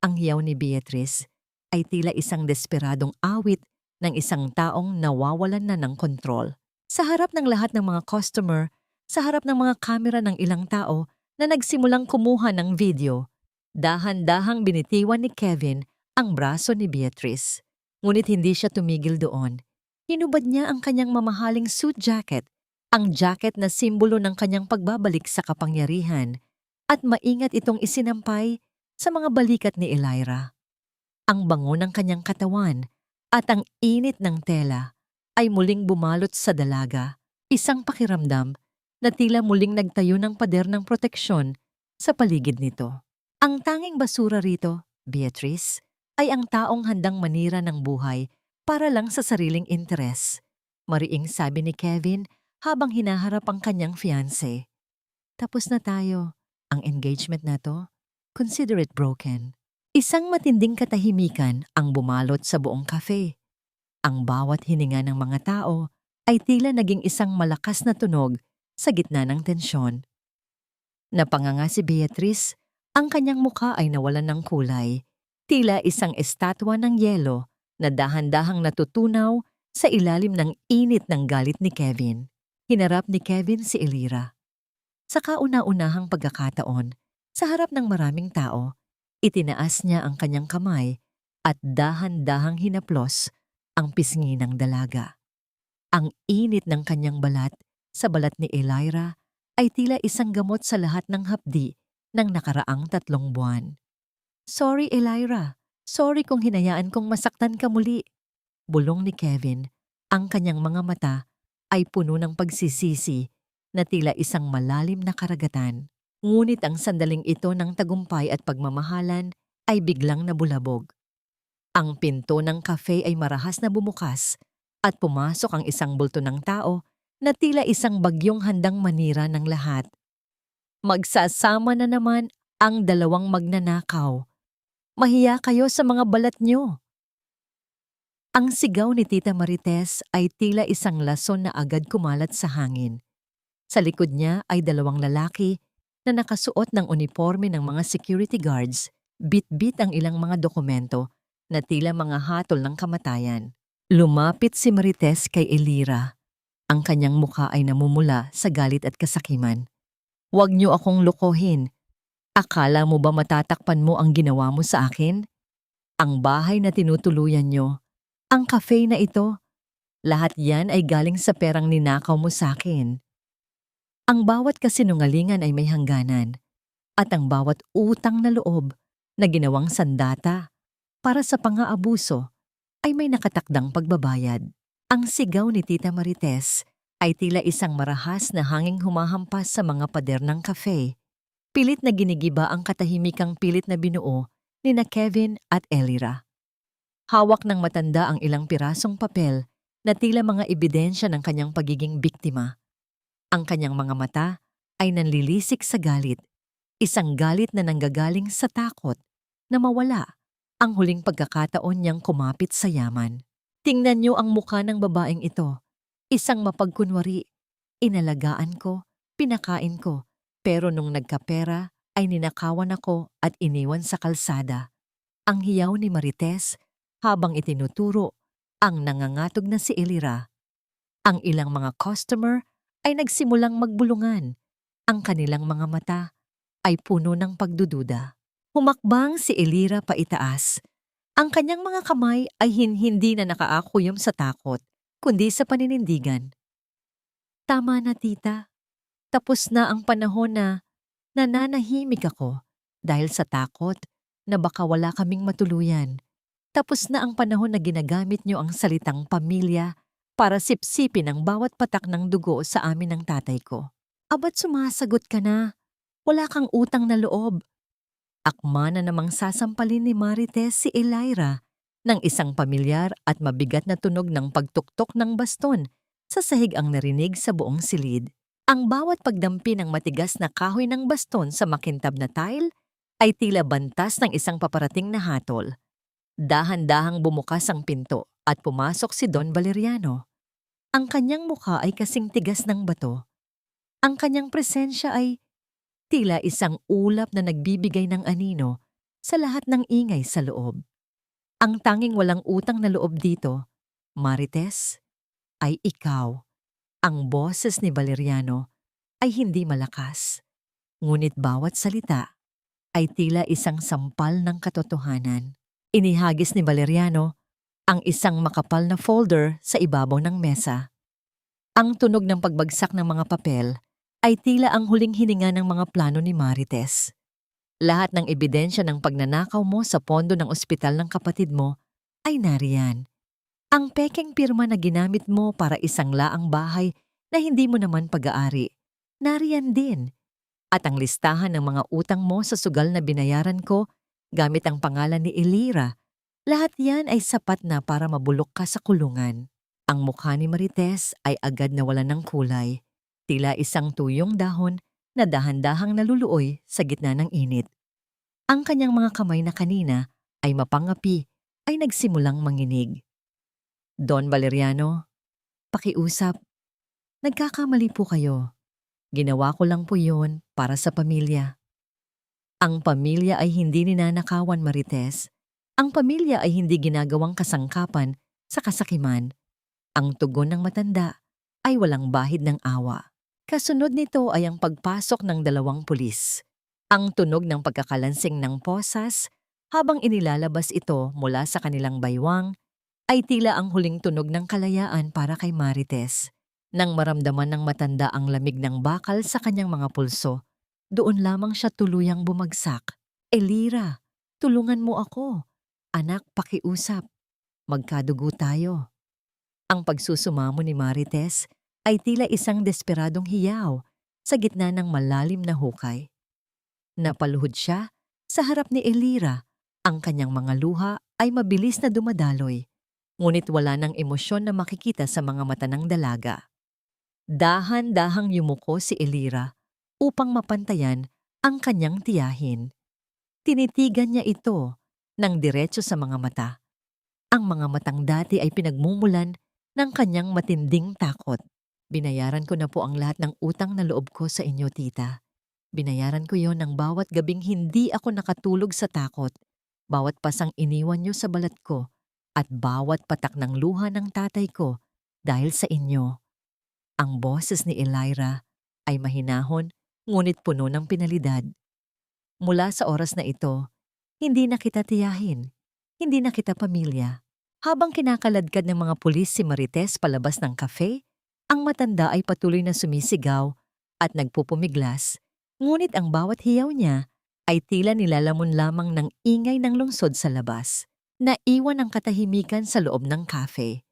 Ang hiyaw ni Beatrice ay tila isang desperadong awit ng isang taong nawawalan na ng kontrol. Sa harap ng lahat ng mga customer, sa harap ng mga kamera ng ilang tao na nagsimulang kumuha ng video, dahan-dahang binitiwan ni Kevin ang braso ni Beatrice. Ngunit hindi siya tumigil doon. Hinubad niya ang kanyang mamahaling suit jacket, ang jacket na simbolo ng kanyang pagbabalik sa kapangyarihan, at maingat itong isinampay sa mga balikat ni Elira. Ang bango ng kanyang katawan at ang init ng tela ay muling bumalot sa dalaga, isang pakiramdam na tila muling nagtayo ng pader ng proteksyon sa paligid nito. Ang tanging basura rito, Beatrice, ay ang taong handang manira ng buhay para lang sa sariling interes. Mariing sabi ni Kevin habang hinaharap ang kanyang fiancé. Tapos na tayo. Ang engagement na to, consider it broken. Isang matinding katahimikan ang bumalot sa buong cafe. Ang bawat hininga ng mga tao ay tila naging isang malakas na tunog sa gitna ng tensyon. Napanganga si Beatrice, ang kanyang mukha ay nawalan ng kulay, tila isang estatwa ng yelo na dahan-dahang natutunaw sa ilalim ng init ng galit ni Kevin. Hinarap ni Kevin si Elira. Sa kauna-unahang pagkakataon, sa harap ng maraming tao, itinaas niya ang kanyang kamay at dahan-dahang hinaplos ang pisngi ng dalaga. Ang init ng kanyang balat sa balat ni Elira ay tila isang gamot sa lahat ng hapdi ng nakaraang 3 buwan. Sorry, Elira. Sorry kung hinayaan kong masaktan ka muli. Bulong ni Kevin. Ang kanyang mga mata ay puno ng pagsisisi na tila isang malalim na karagatan. Ngunit ang sandaling ito ng tagumpay at pagmamahalan ay biglang nabulabog. Ang pinto ng cafe ay marahas na bumukas at pumasok ang isang bulto ng tao na tila isang bagyong handang manira ng lahat. Magsasama na naman ang dalawang magnanakaw. Mahiya kayo sa mga balat nyo. Ang sigaw ni Tita Marites ay tila isang lason na agad kumalat sa hangin. Sa likod niya ay 2 lalaki na nakasuot ng uniforme ng mga security guards, bit-bit ang ilang mga dokumento na tila mga hatol ng kamatayan. Lumapit si Marites kay Elira. Ang kanyang mukha ay namumula sa galit at kasakiman. Huwag niyo akong lokohin. Akala mo ba matatakpan mo ang ginawa mo sa akin? Ang bahay na tinutuluyan niyo, ang cafe na ito, lahat yan ay galing sa perang ninakaw mo sa akin. Ang bawat kasinungalingan ay may hangganan, at ang bawat utang na loob na ginawang sandata para sa pang-aabuso ay may nakatakdang pagbabayad. Ang sigaw ni Tita Marites ay tila isang marahas na hanging humahampas sa mga pader ng cafe. Pilit na ginigiba ang katahimikang pilit na binuo ni na Kevin at Elira. Hawak ng matanda ang ilang pirasong papel na tila mga ebidensya ng kanyang pagiging biktima. Ang kanyang mga mata ay nanlilisik sa galit, isang galit na nanggagaling sa takot na mawala ang huling pagkakataon niyang kumapit sa yaman. Tingnan niyo ang mukha ng babaeng ito, isang mapagkunwari. Inalagaan ko, pinakain ko, pero nung nagkapera ay ninakawan ako at iniwan sa kalsada. Ang hiyaw ni Marites habang itinuturo ang nangangatog na si Elira. Ang ilang mga customer ay nagsimulang magbulungan. Ang kanilang mga mata ay puno ng pagdududa. Humakbang si Elira paitaas. Ang kanyang mga kamay ay hindi na nakaakuyom sa takot, kundi sa paninindigan. Tama na, tita. Tapos na ang panahon na nananahimik ako dahil sa takot na baka wala kaming matuluyan. Tapos na ang panahon na ginagamit niyo ang salitang pamilya para sipsipin ang bawat patak ng dugo sa amin ng tatay ko. Aba't sumasagot ka na? Wala kang utang na loob. Akma na namang sasampalin ni Marites si Elira ng isang pamilyar at mabigat na tunog ng pagtuktok ng baston sa sahig ang narinig sa buong silid. Ang bawat pagdampi ng matigas na kahoy ng baston sa makintab na tile ay tila bantas ng isang paparating na hatol. Dahan-dahang bumukas ang pinto at pumasok si Don Valeriano. Ang kanyang mukha ay kasing tigas ng bato. Ang kanyang presensya ay tila isang ulap na nagbibigay ng anino sa lahat ng ingay sa loob. Ang tanging walang utang na loob dito, Marites, ay ikaw. Ang boses ni Valeriano ay hindi malakas, ngunit bawat salita ay tila isang sampal ng katotohanan. Inihagis ni Valeriano ang isang makapal na folder sa ibabaw ng mesa. Ang tunog ng pagbagsak ng mga papel ay tila ang huling hininga ng mga plano ni Marites. Lahat ng ebidensya ng pagnanakaw mo sa pondo ng ospital ng kapatid mo ay nariyan. Ang pekeng pirma na ginamit mo para isang laang bahay na hindi mo naman pag-aari, nariyan din. At ang listahan ng mga utang mo sa sugal na binayaran ko gamit ang pangalan ni Elira, lahat yan ay sapat na para mabulok ka sa kulungan. Ang mukha ni Marites ay agad nawalan ng kulay, tila isang tuyong dahon na dahan-dahang naluluoy sa gitna ng init. Ang kanyang mga kamay na kanina ay mapangapi ay nagsimulang manginig. Don Valeriano, pakiusap. Nagkakamali po kayo. Ginawa ko lang po yun para sa pamilya. Ang pamilya ay hindi ninanakawan, Marites. Ang pamilya ay hindi ginagawang kasangkapan sa kasakiman. Ang tugon ng matanda ay walang bahid ng awa. Kasunod nito ay ang pagpasok ng dalawang pulis. Ang tunog ng pagkakalansing ng posas habang inilalabas ito mula sa kanilang baywang ay tila ang huling tunog ng kalayaan para kay Marites. Nang maramdaman ng matanda ang lamig ng bakal sa kanyang mga pulso, doon lamang siya tuluyang bumagsak. Elira, tulungan mo ako. Anak, pakiusap. Magkadugo tayo. Ang pagsusumamo ni Marites ay tila isang desperadong hiyaw sa gitna ng malalim na hukay. Napaluhod siya sa harap ni Elira. Ang kanyang mga luha ay mabilis na dumadaloy, ngunit wala ng emosyon na makikita sa mga mata ng dalaga. Dahan-dahang yumuko si Elira upang mapantayan ang kanyang tiyahin. Tinitigan niya ito ng diretso sa mga mata. Ang mga matang dati ay pinagmumulan ng kanyang matinding takot. Binayaran ko na po ang lahat ng utang na loob ko sa inyo, tita. Binayaran ko yon ng bawat gabing hindi ako nakatulog sa takot, bawat pasang iniwan niyo sa balat ko, at bawat patak ng luha ng tatay ko dahil sa inyo. Ang boses ni Elira ay mahinahon ngunit puno ng pinalidad. Mula sa oras na ito, hindi na kita tiyahin, hindi na kita pamilya. Habang kinakaladkad ng mga pulis si Marites palabas ng cafe, ang matanda ay patuloy na sumisigaw at nagpupumiglas, ngunit ang bawat hiyaw niya ay tila nilalamon lamang ng ingay ng lungsod sa labas. Naiwan ang katahimikan sa loob ng cafe.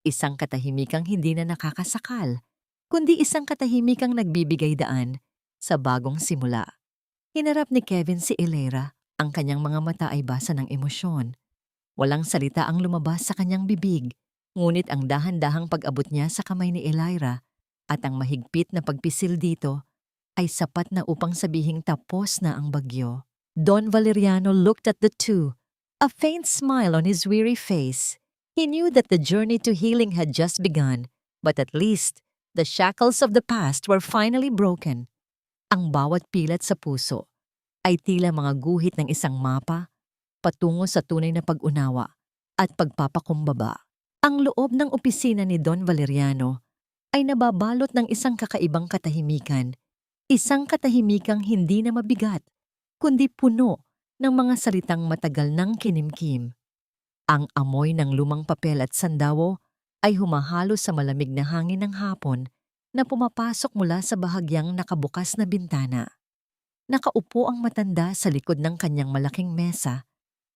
Isang katahimikang hindi na nakakasakal, kundi isang katahimikang nagbibigay daan sa bagong simula. Hinarap ni Kevin si Elira, ang kanyang mga mata ay basa ng emosyon. Walang salita ang lumabas sa kanyang bibig, ngunit ang dahan-dahang pag-abot niya sa kamay ni Elira at ang mahigpit na pagpisil dito ay sapat na upang sabihing tapos na ang bagyo. Don Valeriano looked at the two, a faint smile on his weary face. He knew that the journey to healing had just begun, but at least the shackles of the past were finally broken. Ang bawat pilat sa puso ay tila mga guhit ng isang mapa patungo sa tunay na pag-unawa at pagpapakumbaba. Ang loob ng opisina ni Don Valeriano ay nababalot ng isang kakaibang katahimikan, isang katahimikang hindi na mabigat, kundi puno ng mga salitang matagal ng kinimkim. Ang amoy ng lumang papel at sandawo ay humahalo sa malamig na hangin ng hapon na pumapasok mula sa bahagyang nakabukas na bintana. Nakaupo ang matanda sa likod ng kanyang malaking mesa.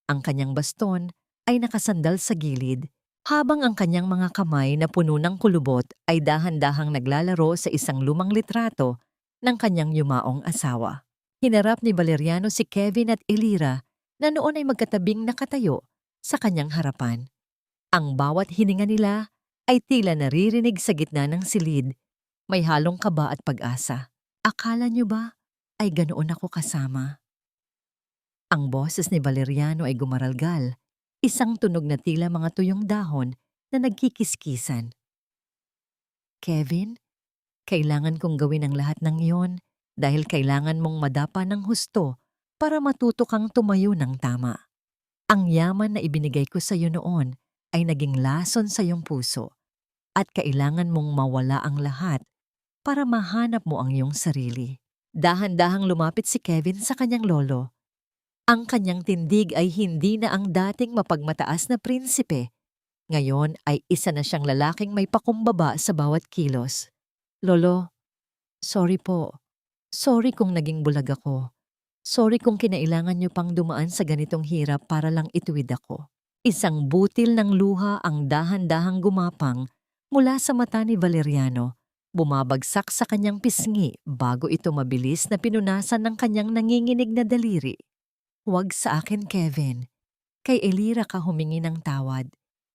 Ang kanyang baston ay nakasandal sa gilid, habang ang kanyang mga kamay na puno ng kulubot ay dahan-dahang naglalaro sa isang lumang litrato ng kanyang yumaong asawa. Hinarap ni Valeriano si Kevin at Elira na noon ay magkatabing nakatayo sa kanyang harapan. Ang bawat hininga nila ay tila naririnig sa gitna ng silid, may halong kaba at pag-asa. Akala niyo ba ay ganoon ako kasama? Ang boses ni Valeriano ay gumaralgal, isang tunog na tila mga tuyong dahon na nagkikiskisan. Kevin, kailangan kong gawin ang lahat ng iyon dahil kailangan mong madapa ng husto para matuto kang tumayo ng tama. Ang yaman na ibinigay ko sa iyo noon ay naging lason sa iyong puso at kailangan mong mawala ang lahat para mahanap mo ang iyong sarili. Dahan-dahang lumapit si Kevin sa kanyang lolo. Ang kanyang tindig ay hindi na ang dating mapagmataas na prinsipe. Ngayon ay isa na siyang lalaking may pakumbaba sa bawat kilos. Lolo, sorry po. Sorry kung naging bulag ako. Sorry kung kinailangan niyo pang dumaan sa ganitong hirap para lang ituwid ako. Isang butil ng luha ang dahan-dahang gumapang mula sa mata ni Valeriano, bumabagsak sa kanyang pisngi bago ito mabilis na pinunasan ng kanyang nanginginig na daliri. Huwag sa akin, Kevin. Kay Elira ka humingi ng tawad.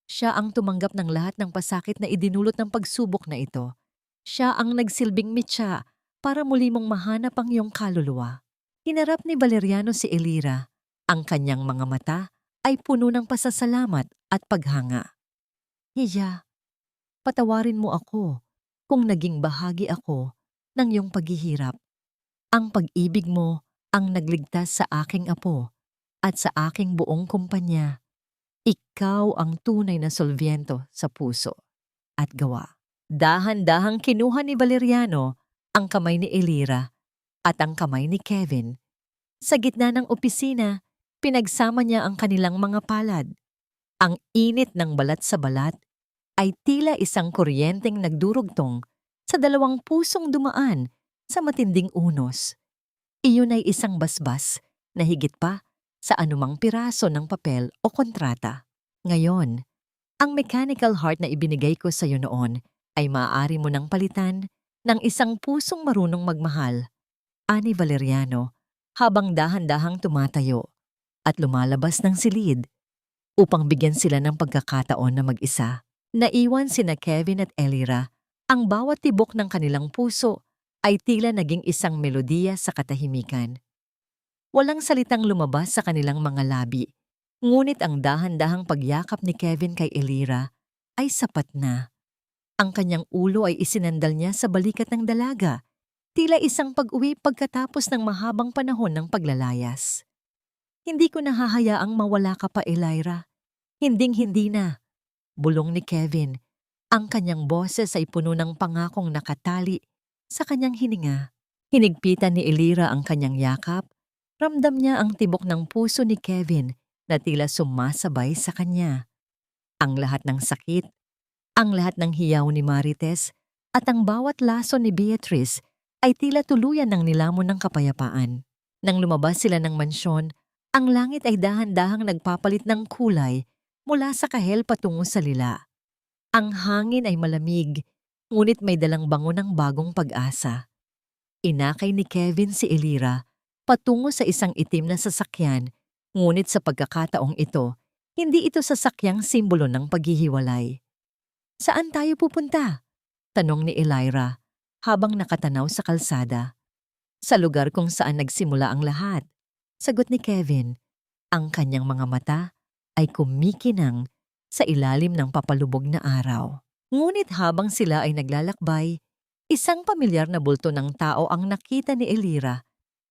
Siya ang tumanggap ng lahat ng pasakit na idinulot ng pagsubok na ito. Siya ang nagsilbing mitya para muli mong mahanap ang iyong kaluluwa. Hinarap ni Valeriano si Elira. Ang kanyang mga mata ay puno ng pasasalamat at paghanga. Hiya, patawarin mo ako kung naging bahagi ako ng iyong paghihirap. Ang pag-ibig mo ang nagligtas sa aking apo at sa aking buong kumpanya. Ikaw ang tunay na solbyento sa puso at gawa. Dahan-dahang kinuha ni Valeriano ang kamay ni Elira at ang kamay ni Kevin. Sa gitna ng opisina, pinagsama niya ang kanilang mga palad. Ang init ng balat sa balat ay tila isang kuryenteng nagdurugtong sa dalawang pusong dumaan sa matinding unos. Iyon ay isang basbas na higit pa sa anumang piraso ng papel o kontrata. Ngayon, ang mechanical heart na ibinigay ko sa iyo noon ay maaari mo nang palitan ng isang pusong marunong magmahal, ani Valeriano, habang dahan-dahang tumatayo at lumalabas ng silid upang bigyan sila ng pagkakataon na mag-isa. Naiwan sina Kevin at Elira. Ang bawat tibok ng kanilang puso ay tila naging isang melodiya sa katahimikan. Walang salitang lumabas sa kanilang mga labi, ngunit ang dahan-dahang pagyakap ni Kevin kay Elira ay sapat na. Ang kanyang ulo ay isinandal niya sa balikat ng dalaga, tila isang pag-uwi pagkatapos ng mahabang panahon ng paglalayas. Hindi ko nahahayaang mawala ka pa, Elira. Hinding-hindi na. Bulong ni Kevin. Ang kanyang boses ay puno ng pangakong nakatali sa kanyang hininga. Hinigpitan ni Elira ang kanyang yakap. Ramdam niya ang tibok ng puso ni Kevin na tila sumasabay sa kanya. Ang lahat ng sakit, ang lahat ng hiyaw ni Marites, at ang bawat laso ni Beatrice ay tila tuluyan ng nilamon ng kapayapaan. Nang lumabas sila ng mansyon, ang langit ay dahan-dahang nagpapalit ng kulay mula sa kahel patungo sa lila. Ang hangin ay malamig, ngunit may dalang bango ng bagong pag-asa. Inakay ni Kevin si Elira patungo sa isang itim na sasakyan, ngunit sa pagkakataong ito, hindi ito sasakyang simbolo ng paghihiwalay. "Saan tayo pupunta?" tanong ni Elira habang nakatanaw sa kalsada. "Sa lugar kung saan nagsimula ang lahat," sagot ni Kevin. Ang kanyang mga mata ay kumikinang sa ilalim ng papalubog na araw. Ngunit habang sila ay naglalakbay, isang pamilyar na bulto ng tao ang nakita ni Elira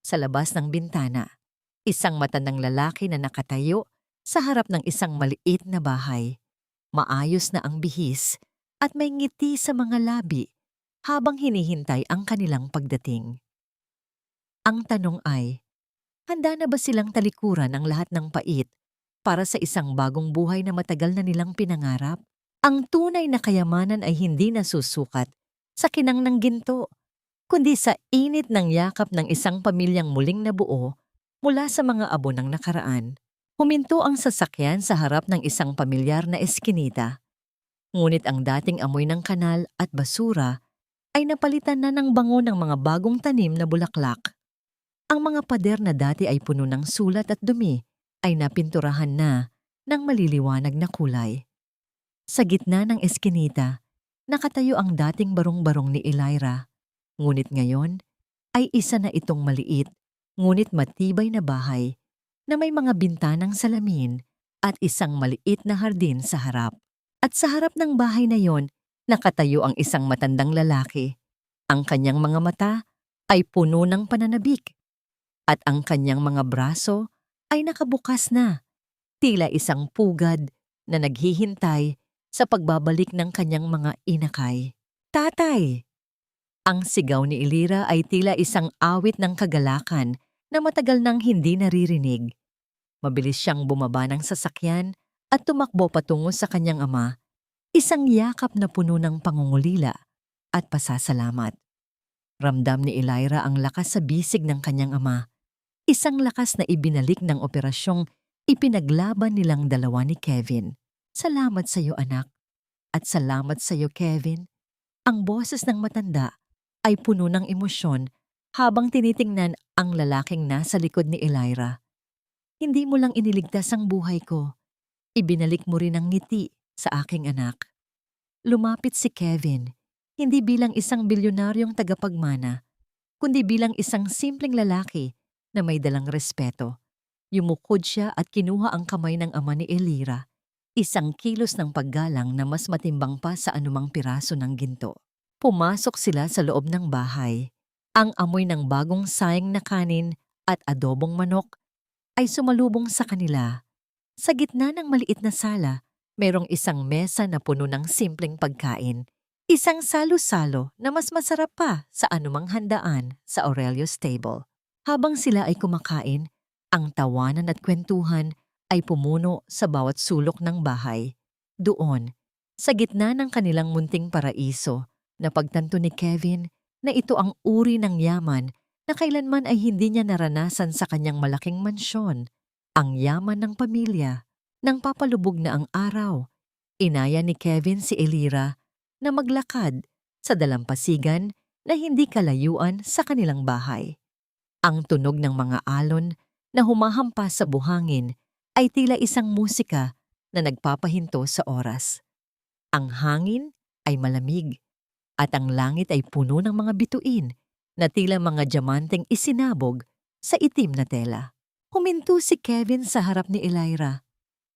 sa labas ng bintana. Isang matandang lalaki na nakatayo sa harap ng isang maliit na bahay. Maayos na ang bihis at may ngiti sa mga labi habang hinihintay ang kanilang pagdating. Ang tanong ay, handa na ba silang talikuran ang lahat ng pait para sa isang bagong buhay na matagal na nilang pinangarap? Ang tunay na kayamanan ay hindi nasusukat sa kinang ng ginto, kundi sa init ng yakap ng isang pamilyang muling nabuo mula sa mga abo ng nakaraan. Huminto ang sasakyan sa harap ng isang pamilyar na eskinita. Ngunit ang dating amoy ng kanal at basura ay napalitan na ng bango ng mga bagong tanim na bulaklak. Ang mga pader na dati ay puno ng sulat at dumi ay napinturahan na ng maliliwanag na kulay. Sa gitna ng eskinita, nakatayo ang dating barong-barong ni Elira. Ngunit ngayon ay isa na itong maliit, ngunit matibay na bahay na may mga bintanang salamin at isang maliit na hardin sa harap. At sa harap ng bahay na yon, nakatayo ang isang matandang lalaki. Ang kanyang mga mata ay puno ng pananabik at ang kanyang mga braso ay nakabukas na, tila isang pugad na naghihintay sa pagbabalik ng kanyang mga inakay. "Tatay!" Ang sigaw ni Elira ay tila isang awit ng kagalakan na matagal nang hindi naririnig. Mabilis siyang bumaba ng sasakyan at tumakbo patungo sa kanyang ama, isang yakap na puno ng pangungulila at pasasalamat. Ramdam ni Elira ang lakas sa bisig ng kanyang ama, isang lakas na ibinalik ng operasyong ipinaglaban nilang dalawa ni Kevin. "Salamat sa iyo, anak." "At salamat sa iyo, Kevin." Ang boses ng matanda ay puno ng emosyon habang tinitingnan ang lalaking nasa likod ni Elira. "Hindi mo lang iniligtas ang buhay ko. Ibinalik mo rin ang ngiti sa aking anak." Lumapit si Kevin, hindi bilang isang bilyonaryong tagapagmana, kundi bilang isang simpleng lalaki na may dalang respeto. Yumukod siya at kinuha ang kamay ng ama ni Elira, isang kilos ng paggalang na mas matimbang pa sa anumang piraso ng ginto. Pumasok sila sa loob ng bahay. Ang amoy ng bagong saing na kanin at adobong manok ay sumalubong sa kanila. Sa gitna ng maliit na sala, merong isang mesa na puno ng simpleng pagkain. Isang salo-salo na mas masarap pa sa anumang handaan sa Aurelio's table. Habang sila ay kumakain, ang tawanan at kwentuhan ay pumuno sa bawat sulok ng bahay. Doon, sa gitna ng kanilang munting paraiso, napagtanto ni Kevin na ito ang uri ng yaman na kailanman ay hindi niya naranasan sa kanyang malaking mansyon. Ang yaman ng pamilya, nang papalubog na ang araw. Inaya ni Kevin si Elira na maglakad sa dalampasigan na hindi kalayuan sa kanilang bahay. Ang tunog ng mga alon na humahampas sa buhangin ay tila isang musika na nagpapahinto sa oras. Ang hangin ay malamig at ang langit ay puno ng mga bituin na tila mga diamanteng isinabog sa itim na tela. Huminto si Kevin sa harap ni Elira.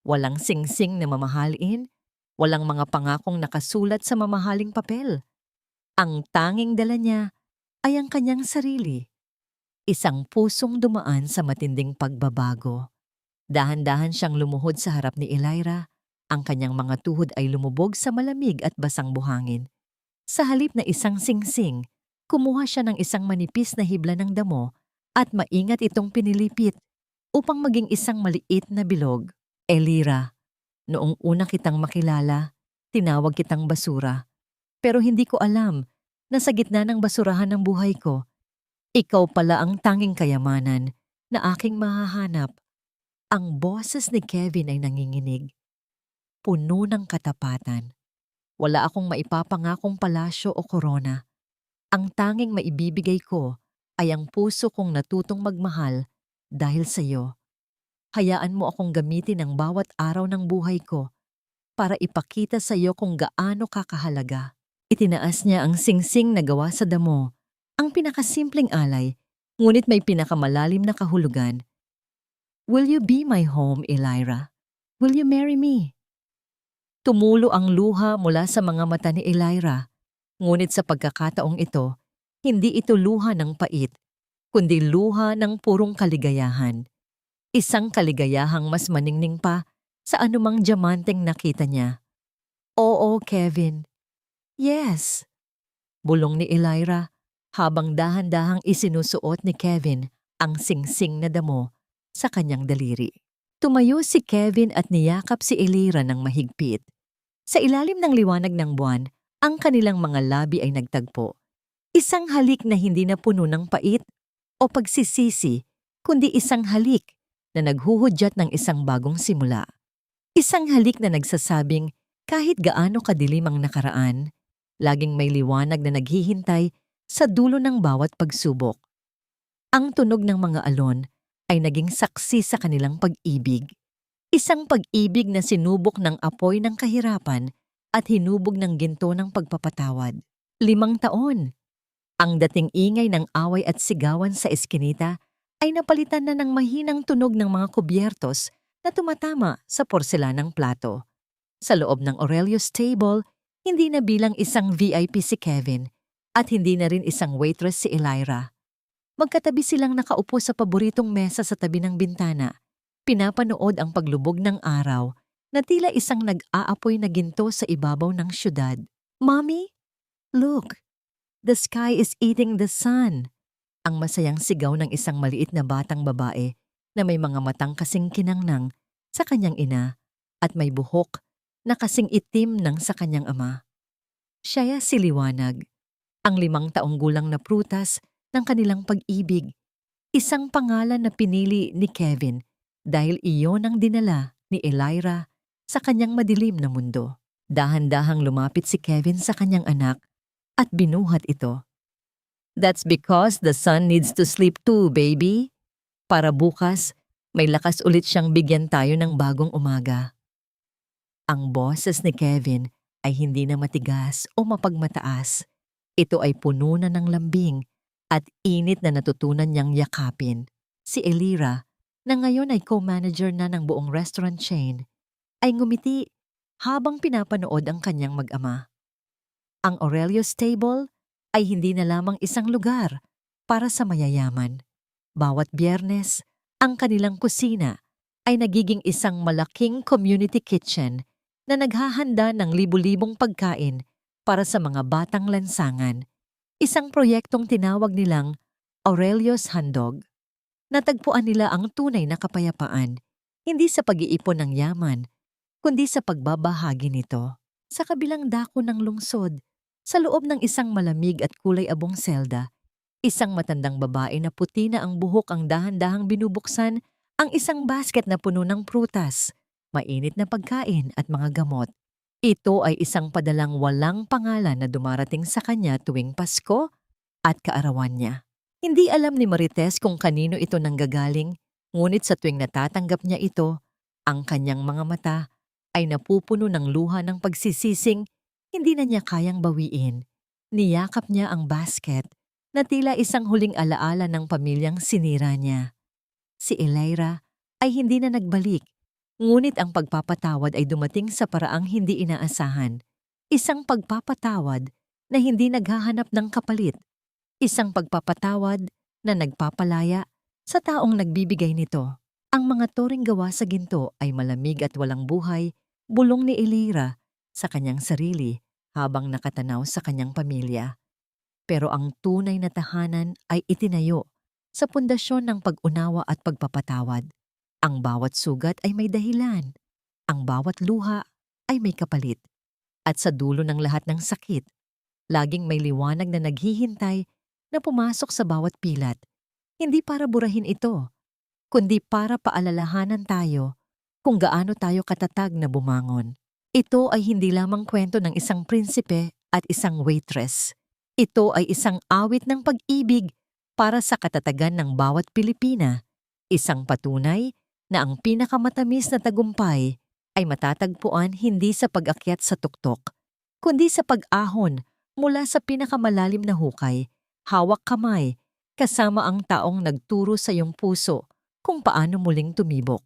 Walang singsing na mamahalin, walang mga pangakong nakasulat sa mamahaling papel. Ang tanging dala niya ay ang kanyang sarili. Isang pusong dumaan sa matinding pagbabago. Dahan-dahan siyang lumuhod sa harap ni Elira. Ang kanyang mga tuhod ay lumubog sa malamig at basang buhangin. Sa halip na isang singsing, Kumuha siya ng isang manipis na hibla ng damo at maingat itong pinilipit upang maging isang maliit na bilog. Elira, noong una kitang makilala, tinawag kitang basura. Pero hindi ko alam na sa gitna ng basurahan ng buhay ko, ikaw pala ang tanging kayamanan na aking mahahanap. Ang boses ni Kevin ay nanginginig, puno ng katapatan. Wala akong maipapangakong palasyo o korona. Ang tanging maibibigay ko ay ang puso kong natutong magmahal dahil sa iyo. Hayaan mo akong gamitin ang bawat araw ng buhay ko para ipakita sa iyo kung gaano kakahalaga. Itinaas niya ang singsing na gawa sa damo, ang pinakasimpleng alay, ngunit may pinakamalalim na kahulugan. Will you be my home, Elira? Will you marry me? Tumulo ang luha mula sa mga mata ni Elira, ngunit sa pagkakataong ito, hindi ito luha ng pait, kundi luha ng purong kaligayahan. Isang kaligayahang mas maningning pa sa anumang diamanteng nakita niya. Oo, Kevin. Yes. Bulong ni Elira habang dahan-dahang isinusuot ni Kevin ang singsing na damo sa kanyang daliri. Tumayo si Kevin at niyakap si Elira ng mahigpit. Sa ilalim ng liwanag ng buwan, ang kanilang mga labi ay nagtagpo. Isang halik na hindi na puno ng pait o pagsisisi, kundi isang halik na naghuhudyat ng isang bagong simula. Isang halik na nagsasabing kahit gaano kadilim ang nakaraan, laging may liwanag na naghihintay sa dulo ng bawat pagsubok. Ang tunog ng mga alon ay naging saksi sa kanilang pag-ibig. Isang pag-ibig na sinubok ng apoy ng kahirapan at hinubog ng ginto ng pagpapatawad. 5 taon. Ang dating ingay ng away at sigawan sa eskinita ay napalitan na ng mahinang tunog ng mga kubyertos na tumatama sa porselanang plato. Sa loob ng Aurelio's table, hindi na bilang isang VIP si Kevin at hindi na rin isang waitress si Elira. Magkatabi silang nakaupo sa paboritong mesa sa tabi ng bintana, pinapanood ang paglubog ng araw na tila isang nag-aapoy na ginto sa ibabaw ng syudad. Mommy, look! The sky is eating the sun! Ang masayang sigaw ng isang maliit na batang babae na may mga matang kasing kinangnang sa kanyang ina at may buhok na kasing itim ng sa kanyang ama. Siya si Liwanag, ang 5 taong gulang na prutas ng kanilang pag-ibig, isang pangalan na pinili ni Kevin dahil iyon ang dinala ni Elira sa kanyang madilim na mundo. Dahan-dahang lumapit si Kevin sa kanyang anak at binuhat ito. That's because the son needs to sleep too, baby. Para bukas, may lakas ulit siyang bigyan tayo ng bagong umaga. Ang boses ni Kevin ay hindi na matigas o mapagmataas. Ito ay puno na ng lambing at init na natutunan niyang yakapin. Si Elira, na ngayon ay co-manager na ng buong restaurant chain, ay ngumiti habang pinapanood ang kanyang mag-ama. Ang Aurelio's table ay hindi na lamang isang lugar para sa mayayaman. Bawat Biyernes, ang kanilang kusina ay nagiging isang malaking community kitchen na naghahanda ng libu-libong pagkain para sa mga batang lansangan. Isang proyektong tinawag nilang Aurelio's Handog. Natagpuan nila ang tunay na kapayapaan, hindi sa pag-iipon ng yaman, kundi sa pagbabahagi nito. Sa kabilang dako ng lungsod, sa loob ng isang malamig at kulay abong selda, isang matandang babae na puti na ang buhok ang dahan-dahang binubuksan ang isang basket na puno ng prutas, mainit na pagkain at mga gamot. Ito ay isang padalang walang pangalan na dumarating sa kanya tuwing Pasko at kaarawan niya. Hindi alam ni Marites kung kanino ito nanggagaling, ngunit sa tuwing natatanggap niya ito, ang kanyang mga mata ay napupuno ng luha ng pagsisising hindi na niya kayang bawiin. Niyakap niya ang basket na tila isang huling alaala ng pamilyang sinira niya. Si Elira ay hindi na nagbalik, ngunit ang pagpapatawad ay dumating sa paraang hindi inaasahan. Isang pagpapatawad na hindi naghahanap ng kapalit. Isang pagpapatawad na nagpapalaya sa taong nagbibigay nito. Ang mga toring gawa sa ginto ay malamig at walang buhay, bulong ni Elira sa kanyang sarili habang nakatanaw sa kanyang pamilya. Pero ang tunay na tahanan ay itinayo sa pundasyon ng pag-unawa at pagpapatawad. Ang bawat sugat ay may dahilan. Ang bawat luha ay may kapalit. At sa dulo ng lahat ng sakit, laging may liwanag na naghihintay na pumasok sa bawat pilat. Hindi para burahin ito, kundi para paalalahanan tayo kung gaano tayo katatag na bumangon. Ito ay hindi lamang kwento ng isang prinsipe at isang waitress. Ito ay isang awit ng pag-ibig para sa katatagan ng bawat Pilipina. Isang patunay na ang pinakamatamis na tagumpay ay matatagpuan hindi sa pag-akyat sa tuktok, kundi sa pag-ahon mula sa pinakamalalim na hukay, hawak kamay, kasama ang taong nagturo sa iyong puso kung paano muling tumibok.